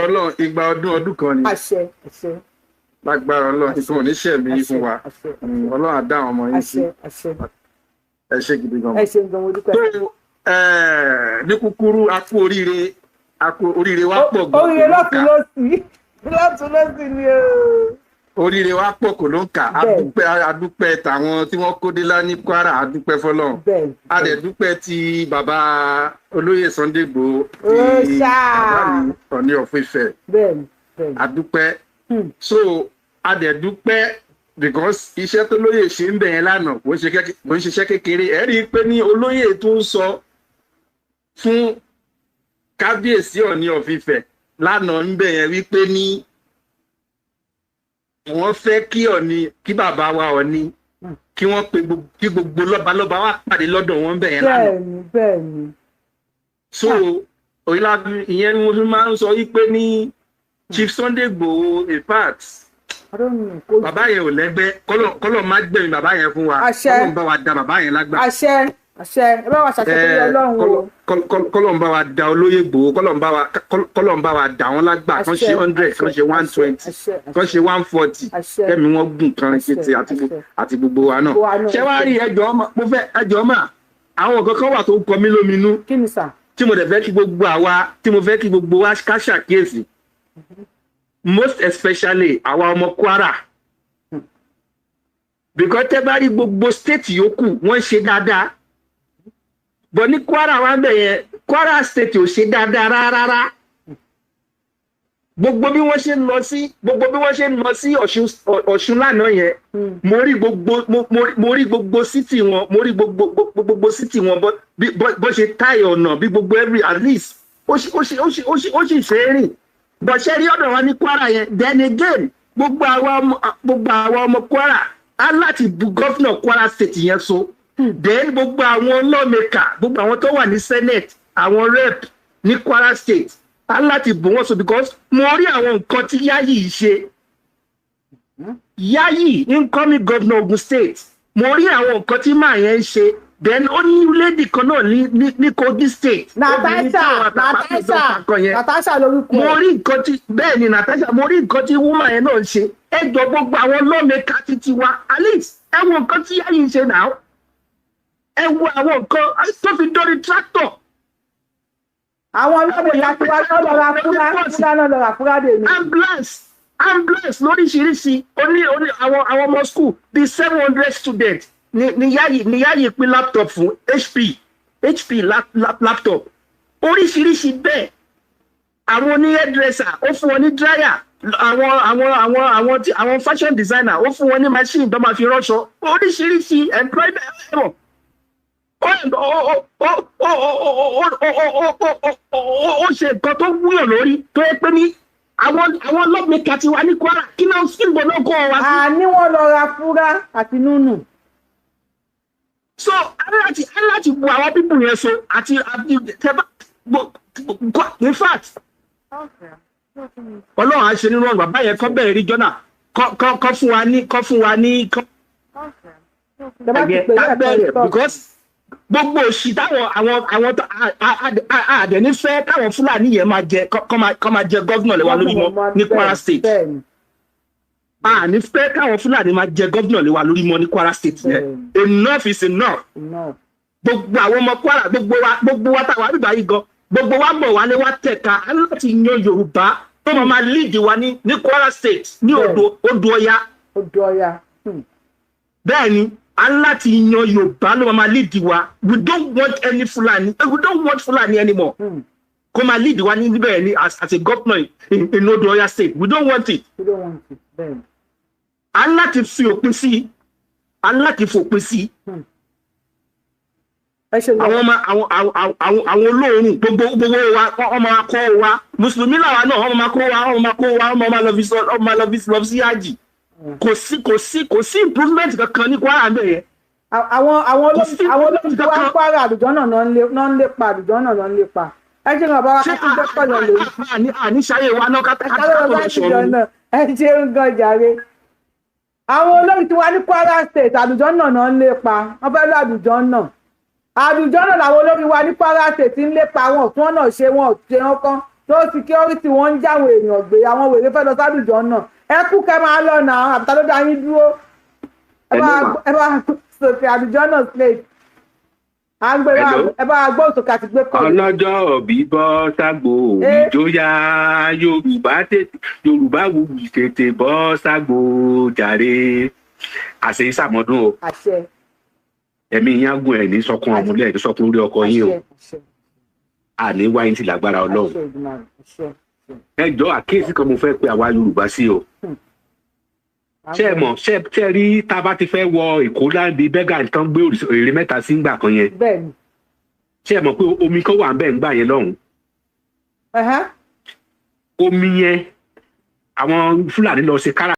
Ọlọ́run igba ọdún kan ni. Lágbára Ọlọ́run ìfún oníṣẹ́ mi fún wa Ọlọ́run á dá àwọn ọmọ yín sí ẹ ṣe gidi gan. ẹ ṣe gan mo dúpẹ́. Ní kúkúrú a kú oríire wa pọ̀ gan. Oríire lọ́tún lọ́sì ni o. Oríire wa pọ̀ kò ló ń kà adúpẹ́ tàwọn tí wọ́n kó dé lá ní Kwara adúpẹ́ fọlọ́run a dẹ̀ dúpẹ́ ti bàbá olóyè Sunday Igboho ti bàbá mi Ọọ̀ni of Ifẹ̀ adúpẹ́ so a dẹ̀ dúpẹ́ because iṣẹ́ tó lóyè ṣe ń bẹ̀yẹn lánàá kò ń ṣiṣẹ́ kékeré ẹ rí i pé ní olóyè tó ń sọ fún kábíyèsí Ọọ̀ni of Ifẹ̀ lánàá ń bẹ̀yẹn wípé ní wọ́n fẹ́ kí bàbá wa Ọọ̀ni kí wọ́n pe kí gbogbo lọ́balọ́ba wá pàdé lọ́dọ̀ wọn bẹ̀yẹn lánàá. bẹ́ẹ̀ni. so ìyẹn ni mo fi máa ń sọ wípé ní Chief Sunday Igboho in fact bàbá yẹn ò lẹ́gbẹ́ kọ́lọ̀ má gbẹ̀yìn bàbá yẹn fún wa kọ́lọ̀ ń bá wa da bàbá yẹn lágbà. àṣẹ ẹ bá wa ṣàṣẹ tó Ọlọ́run o. kọ́lọ̀ ń bá wa da Olóyè Igboho kọ́lọ̀ ń bá wa da wọn lágbà kan ṣe 100 kan ṣe 120 kan ṣe 140 kẹ́mi wọ́n gùn kan kété àti gbogbo wa náà. ṣé wàá rí ẹjọ́ mà àwọn kankan wà tó ń kọ mí lóminú tí mo dẹ̀ fẹ́ kí gbogbo wa ká ṣàkíyèsí most especially àwa ọmọ Kwara because tẹ́ bá rí gbogbo state yòókù wọ́n ṣe dáadáa but ní Kwara wa ń bẹ̀ yẹn Kwara state ò ṣe dáadáa rárá gbogbo bí wọ́n ṣe ń lọ sí Ọ̀ṣun lánàá yẹn mo rí gbogbo city wọn gbogbo city wọn bó ṣe táyà ọ̀nà bí gbogbo every at least ó sì ṣe é rìn but ṣe rí ọ̀dọ̀ wa ní Kwara yẹn then again gbogbo àwọn ọmọ Kwara á láti bu gọ́fìnà Kwara state yẹn so then gbogbo àwọn lawmaker gbogbo àwọn tó wà ní senate àwọn rep ní Kwara state á láti bù wọ́n so because mo rí àwọn nǹkan tí Yayi ṣe Yayi incoming governor Ogun state mo rí àwọn nǹkan tí màá yẹn ṣe then ó ní lady kan náà ní Kogi state. Natasha lórúkọ. mo rí nǹkan tí bẹ́ẹ̀ ni Natasha mo rí nǹkan tí woman yẹn náà ń ṣe ẹ jọ gbogbo àwọn lawmaker títí wa at least ẹ wo nǹkan tí Yayi ń ṣe náà ẹ wo àwọn nǹkan tó fi dórí tractor. àwọn lawmaker tí wọ́n lọ́ra fúra dè mí. ambulance lóríṣiríṣi oní àwọn ọmọ school bíi 700 students ni Yayi pín laptop fún HP laptop oríṣiríṣi bẹ́ẹ̀ àwọn oní hairdresser ó fún wọn ní dryer àwọn fashion designer ó fún wọn ní machine tó máa fi ránṣọ oríṣiríṣi employment ẹ̀rọ ó ṣe nǹkan tó wúyàn lórí tó yẹ pé ní àwọn lọ́gbẹ̀ẹ́ ti wá ní Kwara kí náà sí gbọ́dọ̀ kọ́ wa sí. àní wọn lọ ra fúra àti nùnù. so aláti bu àwọn pípù yẹn so àti tẹ́bá in fact Ọlọ́run á ṣe nínú ọ̀rọ̀ bàbá yẹn kọ́ bẹ̀rẹ̀ rí jọ́nà kọ́ fún wa ní bẹ̀rẹ̀ because gbogbo òṣì táwọn àwọn àdẹ̀nífẹ́ táwọn Fúlàní yẹn máa jẹ kọ́ máa jẹ gọ́vnà lẹ́wà lórí mọ́ ní Kwara state ànífẹ́ káwọn Fúlàní máa jẹ gọ́vnà lẹ́wà lórí mọ́ ní Kwara state yẹn enough is enough gbogbo àwọn ọmọ Kwara gbogbo wa táwa bíbá yìí gan gbogbo wa bọ̀ wálé wa tẹ̀ka láti yan Yorùbá tó máa lead wa ní Kwara state ní odò Ọya bẹ́ẹ̀ ni aláti yan Yorùbá ló máa lead wa we don't want any Fulani we don't want Fulani anymore kó máa lead wa ní níbẹ̀ ni as a governor in Odò Ọya state we don't want it aláti fi òpin sí aláti fòpin sí àwọn olóòórùn gbogbo wa ọmọ akọ wa mùsùlùmí làwa náà ọmọ máa lọ sí àjì kò sí improvement kankan ní Kwara bẹ́ẹ̀ yẹn. àwọn olóòtú tí wọ́n ń Kwara àlùjọ náà ń lépa àlùjọ náà ń lépa ẹ jẹ́ ìrànbá wa káàkiri dọ́pọ̀ lọ lè. àníṣayé wa náà káàkiri lọ sọ̀rọ̀. ẹ ṣe ń gan jàre. àwọn olóòtú tí wọ́n ní Kwara state àlùjọ náà ń lépa wọ́n fẹ́ lọ àlùjọ náà làwọn olórí wa ní Kwara state ń lépa àwọn òtún náà ṣe wọn kan tó security wọn ń jáwé èèyàn gbé àwọn wèrè fẹ́ lọ sálùjọ náà ẹ kú kẹ máa lọ nà àbúta ló dá yín dúró ẹ bá sòkè àlùjọ náà slate ẹ bá gbọ́ òsòkè àti gbé kọ́. ọlọ́jọ́ òbí bọ́ ságbó ìjọyà Yorùbá wùwì tètè bọ́ ságbó jàre àṣẹ ìsàmọ́dún o ẹ̀mí yín á gùn ẹ̀ ní sọkún ọmọlẹ́ ẹ̀ ní sọkún orí ọkọ yín o àní wáyé ti lágbára Ọlọ́run ẹ jọ̀ọ́ àkíyèsí kan mo fẹ́ pe àwa Yorùbá sí o ṣé ẹ mọ̀ ṣé ẹ rí tá a bá ti fẹ́ wọ Èkó láǹdí bẹ́gà nǹkan gbé èrè mẹ́ta sí ńgbà kan yẹn ṣé ẹ mọ̀ pé omi kan wà ń bẹ̀ ńgbà yẹn lọ́hùn omi yẹn àwọn Fúlàní lọ ṣe kára